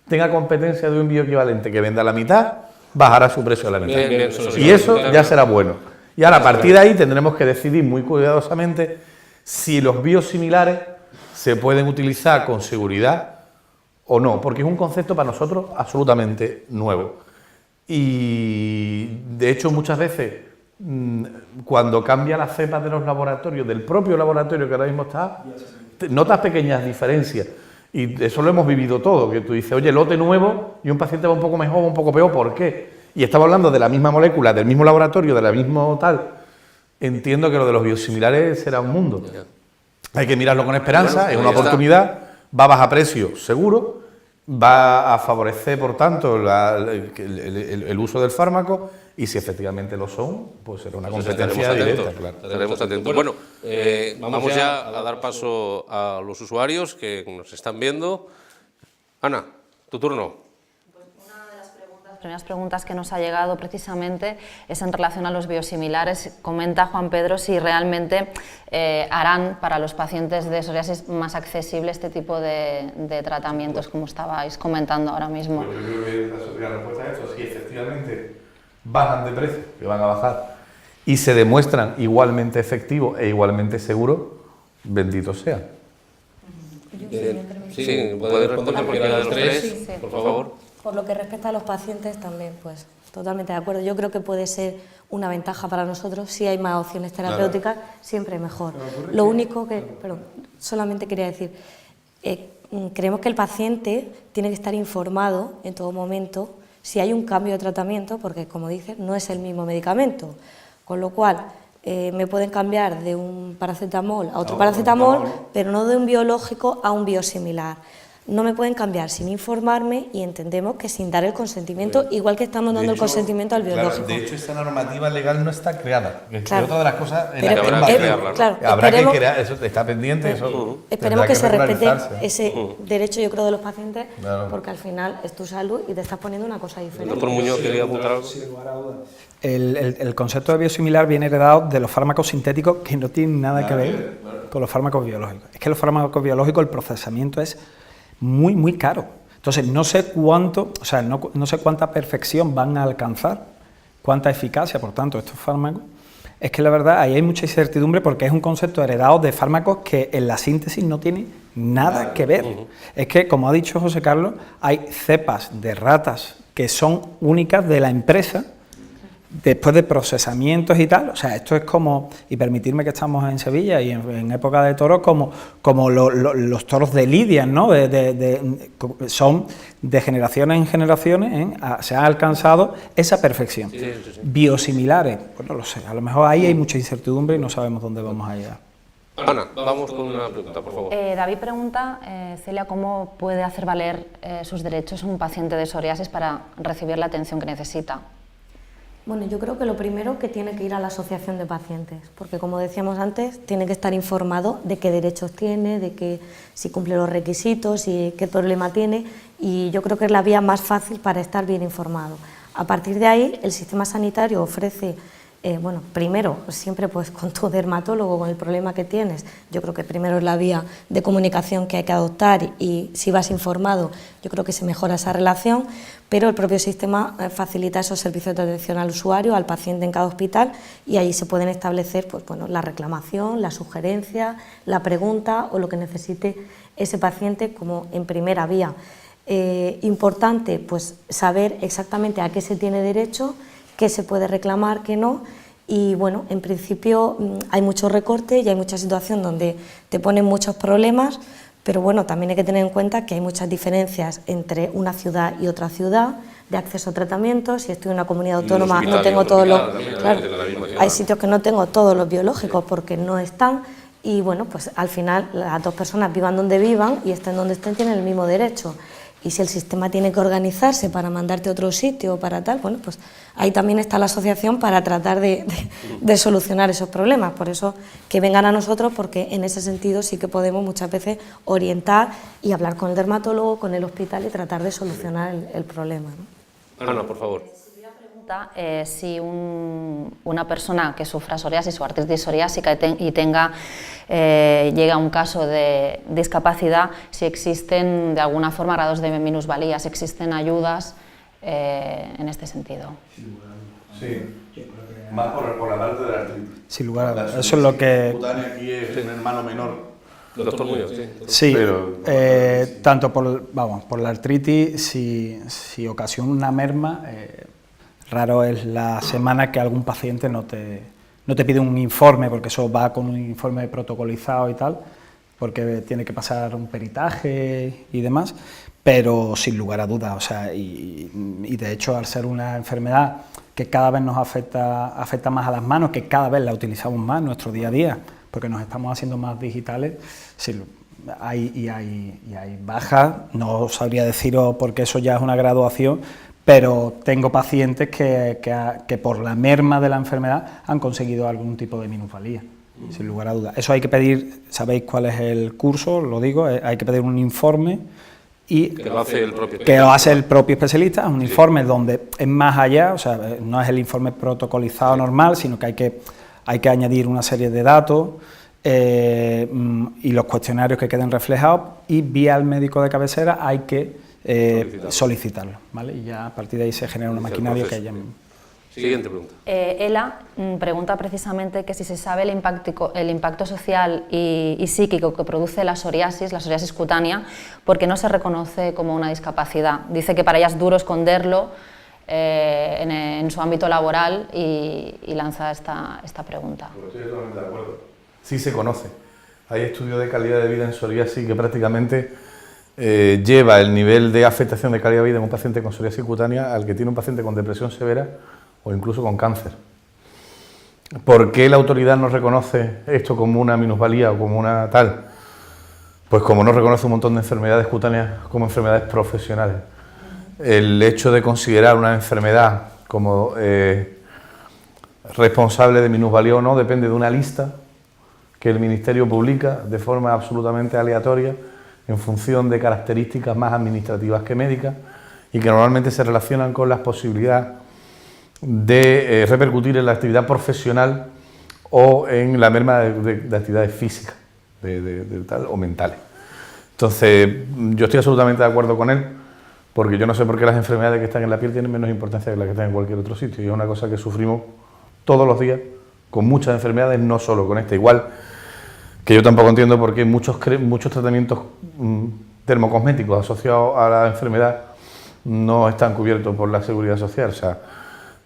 tenga competencia de un bioequivalente que venda la mitad, bajará su precio a la mitad. Y eso ya será bueno. Y ahora, a partir de ahí, tendremos que decidir muy cuidadosamente si los biosimilares se pueden utilizar con seguridad o no, porque es un concepto para nosotros absolutamente nuevo. Y, de hecho, muchas veces cuando cambia las cepas de los laboratorios, del propio laboratorio que ahora mismo está, notas pequeñas diferencias. Y eso lo hemos vivido todo, que tú dices, oye, lote nuevo y un paciente va un poco mejor o un poco peor, ¿por qué? Y estamos hablando de la misma molécula, del mismo laboratorio, de la misma tal. Entiendo que lo de los biosimilares será un mundo. Hay que mirarlo con esperanza, es una oportunidad, va a bajar precio, seguro, va a favorecer, por tanto, el uso del fármaco, y si efectivamente lo son, pues será una competencia directa, claro. Estaremos atentos. Bueno, vamos ya a dar paso a los usuarios que nos están viendo. Ana, tu turno. Las primeras preguntas que nos ha llegado precisamente es en relación a los biosimilares. Comenta Juan Pedro si realmente harán para los pacientes de psoriasis más accesible este tipo de tratamientos, como estabais comentando ahora mismo. Yo creo que la respuesta es esto, sí, efectivamente bajan de precio, que van a bajar, y se demuestran igualmente efectivos e igualmente seguros, bendito sea. Sí, ¿puede responder cualquiera de los tres, por favor? Por lo que respecta a los pacientes también, pues totalmente de acuerdo. Yo creo que puede ser una ventaja para nosotros. Si hay más opciones terapéuticas, siempre mejor. Lo único que, perdón, solamente quería decir, creemos que el paciente tiene que estar informado en todo momento si hay un cambio de tratamiento, porque como dices, no es el mismo medicamento, con lo cual me pueden cambiar de un paracetamol a otro paracetamol, pero no de un biológico a un biosimilar. No me pueden cambiar sin informarme y entendemos que sin dar el consentimiento, igual que estamos dando el consentimiento al biológico. Claro, de hecho, esta normativa legal no está creada. Claro. Otra de las cosas en Pero las que claro, habrá que crear, eso está pendiente. Eso esperemos que se respete regularizarse. ese derecho, yo creo, de los pacientes, Claro. porque al final es tu salud y te estás poniendo una cosa diferente. Doctor Muñoz, quería apuntar algo. Sin lugar a dudas. El concepto de biosimilar viene heredado de los fármacos sintéticos que no tienen nada que ver con los fármacos biológicos. Es que los fármacos biológicos, el procesamiento es muy, muy caro. Entonces, no sé cuánto, o sea, no sé cuánta perfección van a alcanzar, cuánta eficacia, por tanto, estos fármacos. Es que la verdad, ahí hay mucha incertidumbre porque es un concepto heredado de fármacos que en la síntesis no tiene nada que ver. Es que, como ha dicho José Carlos, hay cepas de ratas que son únicas de la empresa, después de procesamientos y tal. O sea, esto es como, y permitirme que estamos en Sevilla y en época de toros, como los toros de Lidia, ¿no? Son de generaciones en generaciones, se ha alcanzado esa perfección. Sí. Biosimilares, pues no lo sé, a lo mejor ahí hay mucha incertidumbre y no sabemos dónde vamos a llegar. Ana, vamos con una pregunta, por favor. David pregunta, Celia, ¿cómo puede hacer valer sus derechos un paciente de psoriasis para recibir la atención que necesita? Bueno, yo creo que lo primero que tiene que ir a la asociación de pacientes, porque como decíamos antes, tiene que estar informado de qué derechos tiene, de que si cumple los requisitos y qué problema tiene, y yo creo que es la vía más fácil para estar bien informado. A partir de ahí, el sistema sanitario ofrece, bueno, primero, siempre pues con tu dermatólogo, con el problema que tienes, yo creo que primero es la vía de comunicación que hay que adoptar y si vas informado, yo creo que se mejora esa relación, pero el propio sistema facilita esos servicios de atención al usuario, al paciente en cada hospital y ahí se pueden establecer pues, bueno, la reclamación, la sugerencia, la pregunta o lo que necesite ese paciente como en primera vía. Importante pues saber exactamente a qué se tiene derecho, qué se puede reclamar, qué no, y bueno, en principio hay mucho recorte y hay mucha situación donde te ponen muchos problemas, pero bueno, también hay que tener en cuenta que hay muchas diferencias entre una ciudad y otra ciudad de acceso a tratamientos. Si estoy en una comunidad autónoma no tengo todos los... Claro, hay sitios que no tengo todos los biológicos porque no están y bueno, pues al final las dos personas vivan donde vivan y estén donde estén tienen el mismo derecho. Y si el sistema tiene que organizarse para mandarte a otro sitio o para tal, bueno, pues ahí también está la asociación para tratar de solucionar esos problemas. Por eso que vengan a nosotros, porque en ese sentido sí que podemos muchas veces orientar y hablar con el dermatólogo, con el hospital y tratar de solucionar el problema, ¿no? Ana, por favor. Si una persona que sufra psoriasis o artritis psoriásica y llega a un caso de discapacidad, si existen de alguna forma grados de minusvalía, si existen ayudas en este sentido. Sí, más por la parte de la artritis. Sin lugar a dudas, eso es lo que... Aquí es un hermano menor. Doctor Muñoz, sí. Sí, pero, tanto por la artritis, si ocasiona una merma, Raro es la semana que algún paciente no te pide un informe, porque eso va con un informe protocolizado y tal, porque tiene que pasar un peritaje y demás, pero sin lugar a dudas, o sea, y de hecho, al ser una enfermedad que cada vez nos afecta más a las manos, que cada vez la utilizamos más en nuestro día a día, porque nos estamos haciendo más digitales, sí, hay bajas, no sabría deciros porque eso ya es una graduación, pero tengo pacientes que por la merma de la enfermedad han conseguido algún tipo de minusvalía, sin lugar a dudas. Eso hay que pedir, sabéis cuál es el curso, lo digo, hay que pedir un informe y que lo hace el propio especialista. Que lo hace el propio especialista, es un informe donde es más allá, o sea, no es el informe protocolizado normal, sino que hay que añadir una serie de datos y los cuestionarios que queden reflejados, y vía al médico de cabecera hay que solicitarlo, ¿vale? Y ya a partir de ahí se genera una maquinaria que llaman. Siguiente pregunta. Ela pregunta precisamente que si se sabe el impacto social y psíquico que produce la psoriasis cutánea, porque no se reconoce como una discapacidad. Dice que para ella es duro esconderlo en su ámbito laboral y lanza esta pregunta. Estoy totalmente de acuerdo. Sí se conoce. Hay estudios de calidad de vida en psoriasis que prácticamente lleva el nivel de afectación de calidad de vida en un paciente con psoriasis cutánea al que tiene un paciente con depresión severa o incluso con cáncer. ¿Por qué la autoridad no reconoce esto como una minusvalía o como una tal? Pues como no reconoce un montón de enfermedades cutáneas como enfermedades profesionales. El hecho de considerar una enfermedad como responsable de minusvalía o no depende de una lista que el Ministerio publica de forma absolutamente aleatoria en función de características más administrativas que médicas y que normalmente se relacionan con las posibilidades de repercutir en la actividad profesional o en la merma de actividades físicas tal, o mentales. Entonces, yo estoy absolutamente de acuerdo con él, porque yo no sé por qué las enfermedades que están en la piel tienen menos importancia que las que están en cualquier otro sitio, y es una cosa que sufrimos todos los días con muchas enfermedades, no solo con esta. Igual que yo tampoco entiendo por qué muchos tratamientos dermocosméticos asociados a la enfermedad no están cubiertos por la Seguridad Social. O sea,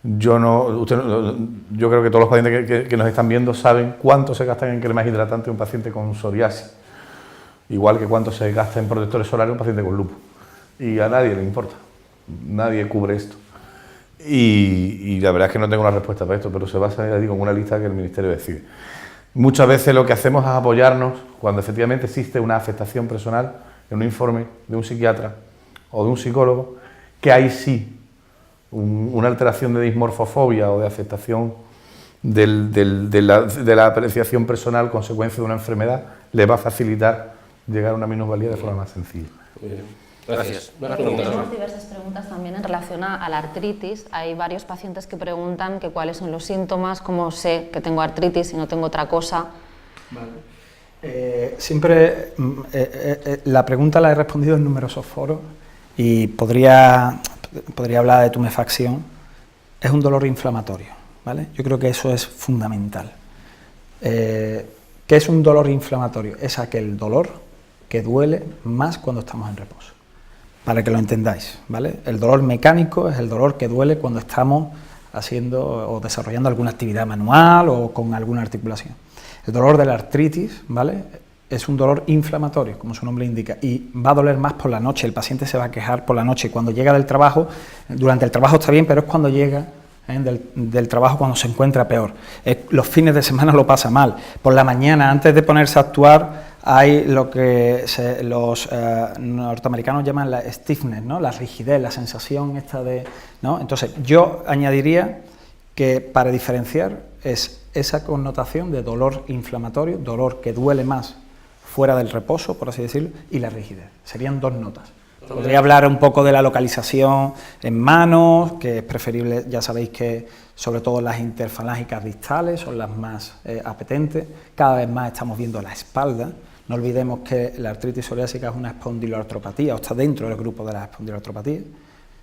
yo creo que todos los pacientes que nos están viendo saben cuánto se gastan en cremas hidratantes un paciente con psoriasis, igual que cuánto se gasta en protectores solares un paciente con lupus. Y a nadie le importa, nadie cubre esto. Y la verdad es que no tengo una respuesta para esto, pero se basa, ya digo, en una lista que el Ministerio decide. Muchas veces lo que hacemos es apoyarnos cuando efectivamente existe una afectación personal en un informe de un psiquiatra o de un psicólogo, que ahí sí una alteración de dismorfofobia o de afectación de la apreciación personal consecuencia de una enfermedad le va a facilitar llegar a una minusvalía de forma más sencilla. Muy bien. Gracias. Tenemos diversas preguntas también en relación a la artritis. Hay varios pacientes que preguntan que cuáles son los síntomas, cómo sé que tengo artritis y no tengo otra cosa. Vale. Siempre la pregunta la he respondido en numerosos foros y podría hablar de tumefacción. Es un dolor inflamatorio, ¿vale? Yo creo que eso es fundamental. ¿Qué es un dolor inflamatorio? Es aquel dolor que duele más cuando estamos en reposo. Para que lo entendáis, ¿vale? El dolor mecánico es el dolor que duele cuando estamos haciendo o desarrollando alguna actividad manual o con alguna articulación. El dolor de la artritis, ¿vale? Es un dolor inflamatorio, como su nombre indica, y va a doler más por la noche. El paciente se va a quejar por la noche. Cuando llega del trabajo, durante el trabajo está bien, pero es cuando llega del trabajo cuando se encuentra peor. Los fines de semana lo pasa mal. Por la mañana, antes de ponerse a actuar, hay lo que los norteamericanos llaman la stiffness, ¿no? La rigidez, la sensación esta de, ¿no? Entonces, yo añadiría que para diferenciar es esa connotación de dolor inflamatorio, dolor que duele más fuera del reposo, por así decirlo, y la rigidez. Serían dos notas. Podría hablar un poco de la localización en manos, que es preferible, ya sabéis que sobre todo las interfalángicas distales son las más apetentes. Cada vez más estamos viendo la espalda. No olvidemos que la artritis psoriásica es una espondiloartropatía, o está dentro del grupo de las espondiloartropatías.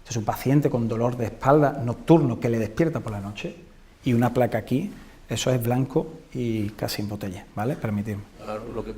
Es un paciente con dolor de espalda nocturno que le despierta por la noche y una placa aquí eso es blanco y casi en botella, ¿vale? Permitidme. Claro, lo que,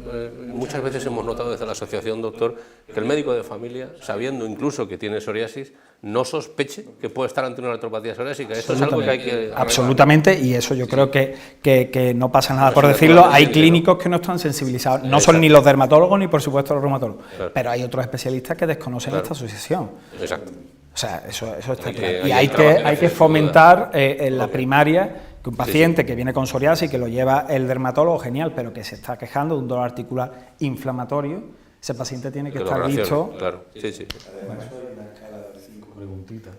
muchas veces hemos notado desde la asociación, doctor, que el médico de familia, sabiendo incluso que tiene psoriasis, no sospeche que puede estar ante una artropatía psoriásica. Esto es algo que hay que arreglar. Absolutamente, y eso yo creo que no pasa nada por decirlo. Hay clínicos que no están sensibilizados, no son ni los dermatólogos ni por supuesto los reumatólogos, pero hay otros especialistas que desconocen esta asociación. Exacto. O sea, eso está claro. Y hay que fomentar en la primaria que un paciente que viene con psoriasis, que lo lleva el dermatólogo, genial, pero que se está quejando de un dolor articular inflamatorio, ese paciente tiene que estar visto. Claro, sí, sí.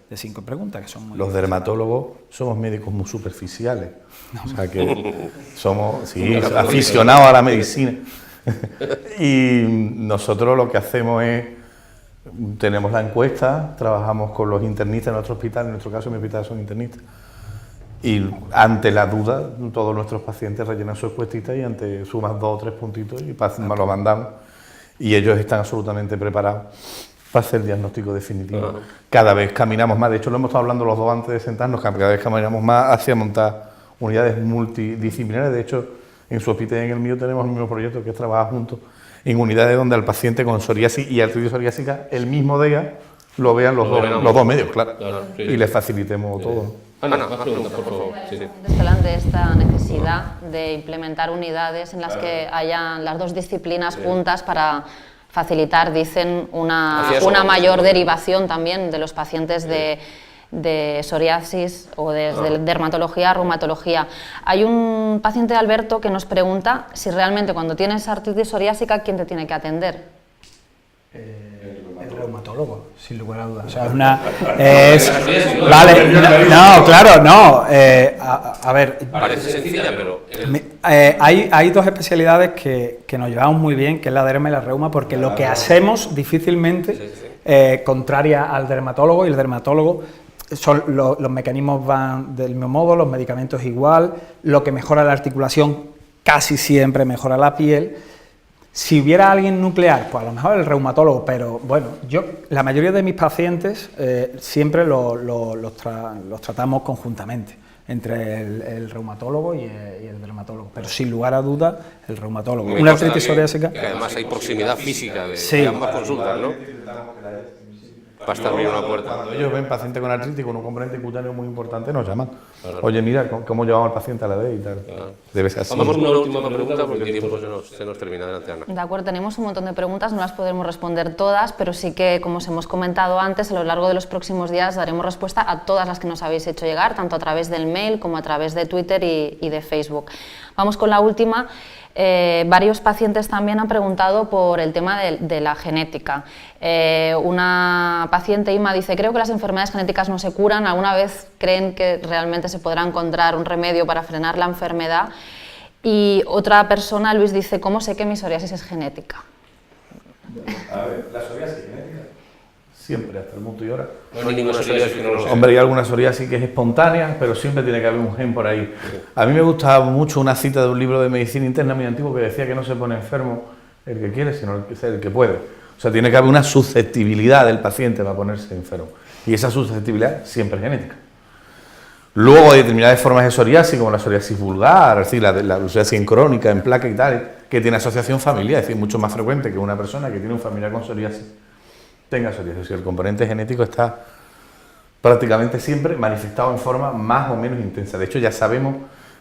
De 5 preguntas, que son muy... Los dermatólogos somos médicos muy superficiales, o sea que somos aficionados a la medicina. Y nosotros lo que hacemos es, tenemos la encuesta, trabajamos con los internistas en nuestro hospital, en nuestro caso en mi hospital son internistas, y ante la duda todos nuestros pacientes rellenan su encuestita y ante sumas 2 o 3 puntitos y lo mandamos, y ellos están absolutamente preparados para hacer el diagnóstico definitivo. Cada vez caminamos más, de hecho lo hemos estado hablando los dos antes de sentarnos, cada vez caminamos más hacia montar unidades multidisciplinares. De hecho, en su hospital y en el mío tenemos el mismo proyecto, que es trabajar juntos en unidades donde al paciente con psoriasis y artritis psoriásica el mismo día lo vean los dos medios, claro, sí, y les facilitemos todo. Ana, más preguntas, por favor. Sí, sí. Delante de esta necesidad de implementar unidades en las que hayan las dos disciplinas juntas para facilitar, dicen, una mayor derivación también de los pacientes de psoriasis o de dermatología a reumatología. Hay un paciente de Alberto que nos pregunta si realmente cuando tienes artritis psoriásica, ¿quién te tiene que atender? El reumatólogo, sin lugar a dudas. O sea, vale, no, claro, no. A ver. Parece sencilla, pero. Hay dos especialidades que nos llevamos muy bien, que es la derma y la reuma, porque lo que hacemos difícilmente contraria al dermatólogo, y el dermatólogo los mecanismos van del mismo modo, los medicamentos igual, lo que mejora la articulación casi siempre mejora la piel. Si hubiera alguien nuclear, pues a lo mejor el reumatólogo, pero bueno, la mayoría de mis pacientes siempre los tratamos conjuntamente, entre el reumatólogo y el dermatólogo, pero sin lugar a dudas el reumatólogo. Una artritis psoriásica. Que además hay proximidad física de ambas consultas, ¿no? Para estar bien una puerta. Cuando ellos ven pacientes con artritis con un componente cutáneo muy importante, nos llaman. Claro. Oye, mira, ¿cómo llevamos al paciente a la vez y tal? Claro. Debe ser así. Vamos a una última pregunta porque el tiempo se nos termina. Adelante, Ana. De acuerdo, tenemos un montón de preguntas, no las podremos responder todas, pero sí que, como os hemos comentado antes, a lo largo de los próximos días daremos respuesta a todas las que nos habéis hecho llegar, tanto a través del mail como a través de Twitter y de Facebook. Vamos con la última. Varios pacientes también han preguntado por el tema de la genética. Una paciente, Ima, dice: creo que las enfermedades genéticas no se curan. ¿Alguna vez creen que realmente se podrá encontrar un remedio para frenar la enfermedad? Y otra persona, Luis, dice: ¿cómo sé que mi psoriasis es genética? A ver, la psoriasis genética siempre, hasta el punto y hora. No hay ninguna psoriasis que no lo sea. Hombre, hay alguna psoriasis que es espontánea, pero siempre tiene que haber un gen por ahí. A mí me gustaba mucho una cita de un libro de medicina interna muy antiguo que decía que no se pone enfermo el que quiere, sino el que puede. O sea, tiene que haber una susceptibilidad del paciente para ponerse enfermo. Y esa susceptibilidad siempre es genética. Luego hay determinadas formas de psoriasis, como la psoriasis vulgar, es decir, la psoriasis crónica, en placa y tal, que tiene asociación familiar, es decir, mucho más frecuente que una persona que tiene un familiar con psoriasis tenga psoriasis. El componente genético está prácticamente siempre manifestado en forma más o menos intensa. De hecho, ya sabemos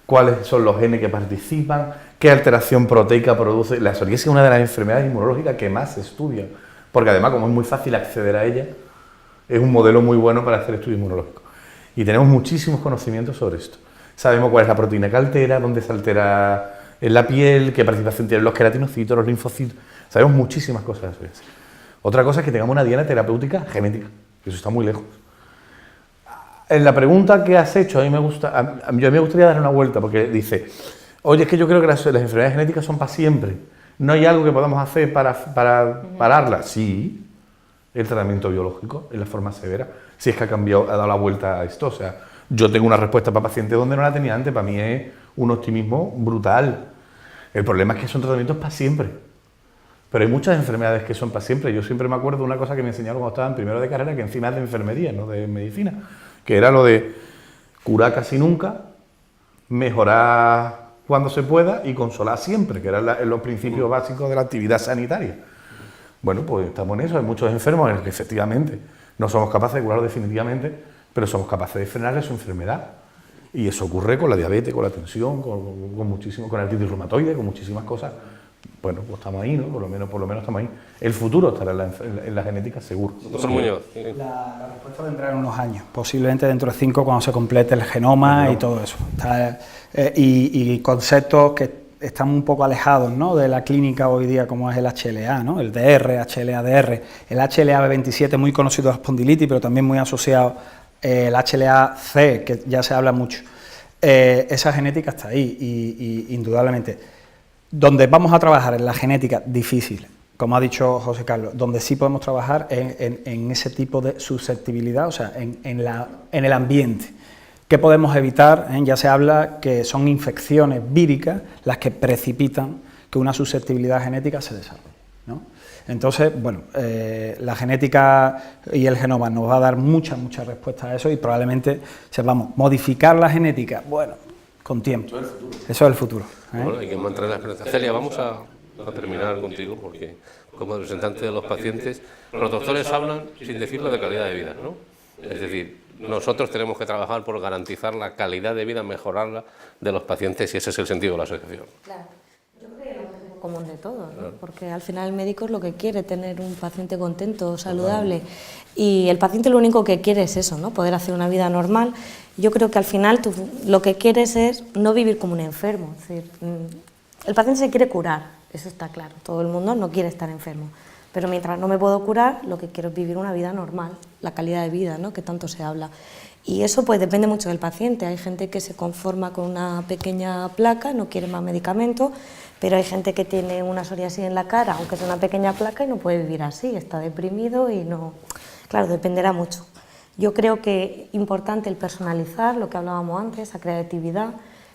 cuáles son los genes que participan, qué alteración proteica produce. La psoriasis es una de las enfermedades inmunológicas que más se estudian, porque además, como es muy fácil acceder a ella, es un modelo muy bueno para hacer estudios inmunológicos. Y tenemos muchísimos conocimientos sobre esto. Sabemos cuál es la proteína que altera, dónde se altera en la piel, qué participación tienen los queratinocitos, los linfocitos. Sabemos muchísimas cosas de la psoriasis. Otra cosa es que tengamos una diana terapéutica genética, que eso está muy lejos. En la pregunta que has hecho, a mí me gustaría dar una vuelta, porque dice: oye, es que yo creo que las enfermedades genéticas son para siempre. ¿No hay algo que podamos hacer para pararlas? Sí, el tratamiento biológico en la forma severa, si es que ha dado la vuelta a esto. O sea, yo tengo una respuesta para pacientes donde no la tenía antes. Para mí es un optimismo brutal. El problema es que son tratamientos para siempre. Pero hay muchas enfermedades que son para siempre. Yo siempre me acuerdo de una cosa que me enseñaron cuando estaba en primero de carrera, que encima es de enfermería, no de medicina, que era lo de curar casi nunca, mejorar cuando se pueda y consolar siempre, que eran los principios básicos de la actividad sanitaria. Bueno, pues estamos en eso, hay muchos enfermos en los que efectivamente no somos capaces de curarlos definitivamente, pero somos capaces de frenar su enfermedad. Y eso ocurre con la diabetes, con la tensión, con el artritis reumatoide, con muchísimas cosas. Bueno, pues estamos ahí, ¿no? Por lo menos estamos ahí. El futuro estará en la genética, seguro. Doctor Muñoz. La respuesta vendrá en unos años, posiblemente dentro de 5 cuando se complete el genoma y todo eso. Y conceptos que están un poco alejados, ¿no?, de la clínica hoy día, como es el HLA, ¿no?, el DR, HLA-DR, el HLA-B27 muy conocido de espondilitis, pero también muy asociado el HLA-C, que ya se habla mucho. Esa genética está ahí y indudablemente. Donde vamos a trabajar en la genética difícil, como ha dicho José Carlos, donde sí podemos trabajar en ese tipo de susceptibilidad, o sea, en el ambiente. ¿Qué podemos evitar? Ya se habla que son infecciones víricas las que precipitan que una susceptibilidad genética se desarrolle, ¿no? Entonces, bueno, la genética y el genoma nos va a dar muchas respuestas a eso y probablemente sepamos modificar la genética, bueno, con tiempo. Eso es el futuro. Bueno, hay que mantener la esperanza. Celia, vamos a terminar contigo, porque como representante de los pacientes, los doctores hablan sin decirlo de calidad de vida, ¿no? Es decir, nosotros tenemos que trabajar por garantizar la calidad de vida, mejorarla de los pacientes, y ese es el sentido de la asociación. Claro, yo creo que es el objetivo común de todos, ¿no? Porque al final el médico es lo que quiere, tener un paciente contento, saludable, y el paciente lo único que quiere es eso, ¿no?, poder hacer una vida normal. Yo creo que al final tú lo que quieres es no vivir como un enfermo, es decir, el paciente se quiere curar, eso está claro, todo el mundo no quiere estar enfermo, pero mientras no me puedo curar, lo que quiero es vivir una vida normal, la calidad de vida, ¿no?, que tanto se habla. Y eso pues depende mucho del paciente, hay gente que se conforma con una pequeña placa, no quiere más medicamentos, pero hay gente que tiene una psoriasis en la cara, aunque sea una pequeña placa, y no puede vivir así, está deprimido y no... Claro, dependerá mucho. Yo creo que es importante el personalizar, lo que hablábamos antes, esa creatividad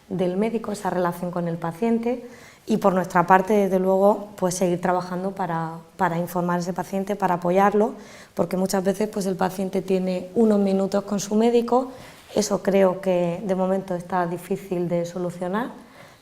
del médico, esa relación con el paciente, y por nuestra parte, desde luego, pues seguir trabajando para informar a ese paciente, para apoyarlo, porque muchas veces pues el paciente tiene unos minutos con su médico, eso creo que de momento está difícil de solucionar,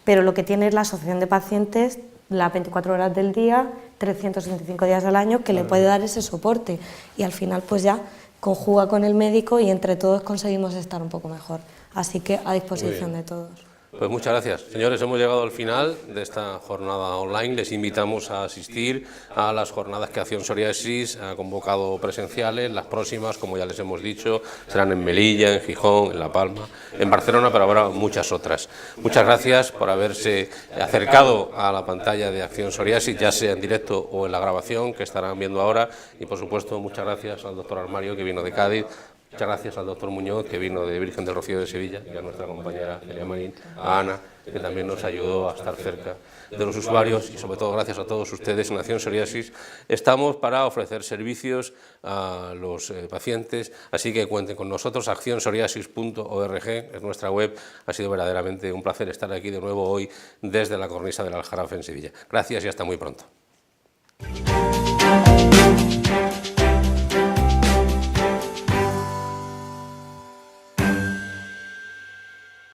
pero lo que tiene es la asociación de pacientes las 24 horas del día, 365 días al año, que le puede dar ese soporte, y al final pues ya conjuga con el médico y entre todos conseguimos estar un poco mejor. Así que a disposición de todos. Pues muchas gracias. Señores, hemos llegado al final de esta jornada online. Les invitamos a asistir a las jornadas que Acción Psoriasis ha convocado presenciales. Las próximas, como ya les hemos dicho, serán en Melilla, en Gijón, en La Palma, en Barcelona, pero habrá muchas otras. Muchas gracias por haberse acercado a la pantalla de Acción Psoriasis, ya sea en directo o en la grabación que estarán viendo ahora. Y por supuesto, muchas gracias al doctor Armario, que vino de Cádiz. Muchas gracias al doctor Muñoz, que vino de Virgen del Rocío de Sevilla, y a nuestra compañera Celia Marín, a Ana, que también nos ayudó a estar cerca de los usuarios, y sobre todo gracias a todos ustedes en Acción Psoriasis. Estamos para ofrecer servicios a los pacientes, así que cuenten con nosotros. accionpsoriasis.org es nuestra web. Ha sido verdaderamente un placer estar aquí de nuevo hoy desde la cornisa del Aljarafe en Sevilla. Gracias y hasta muy pronto.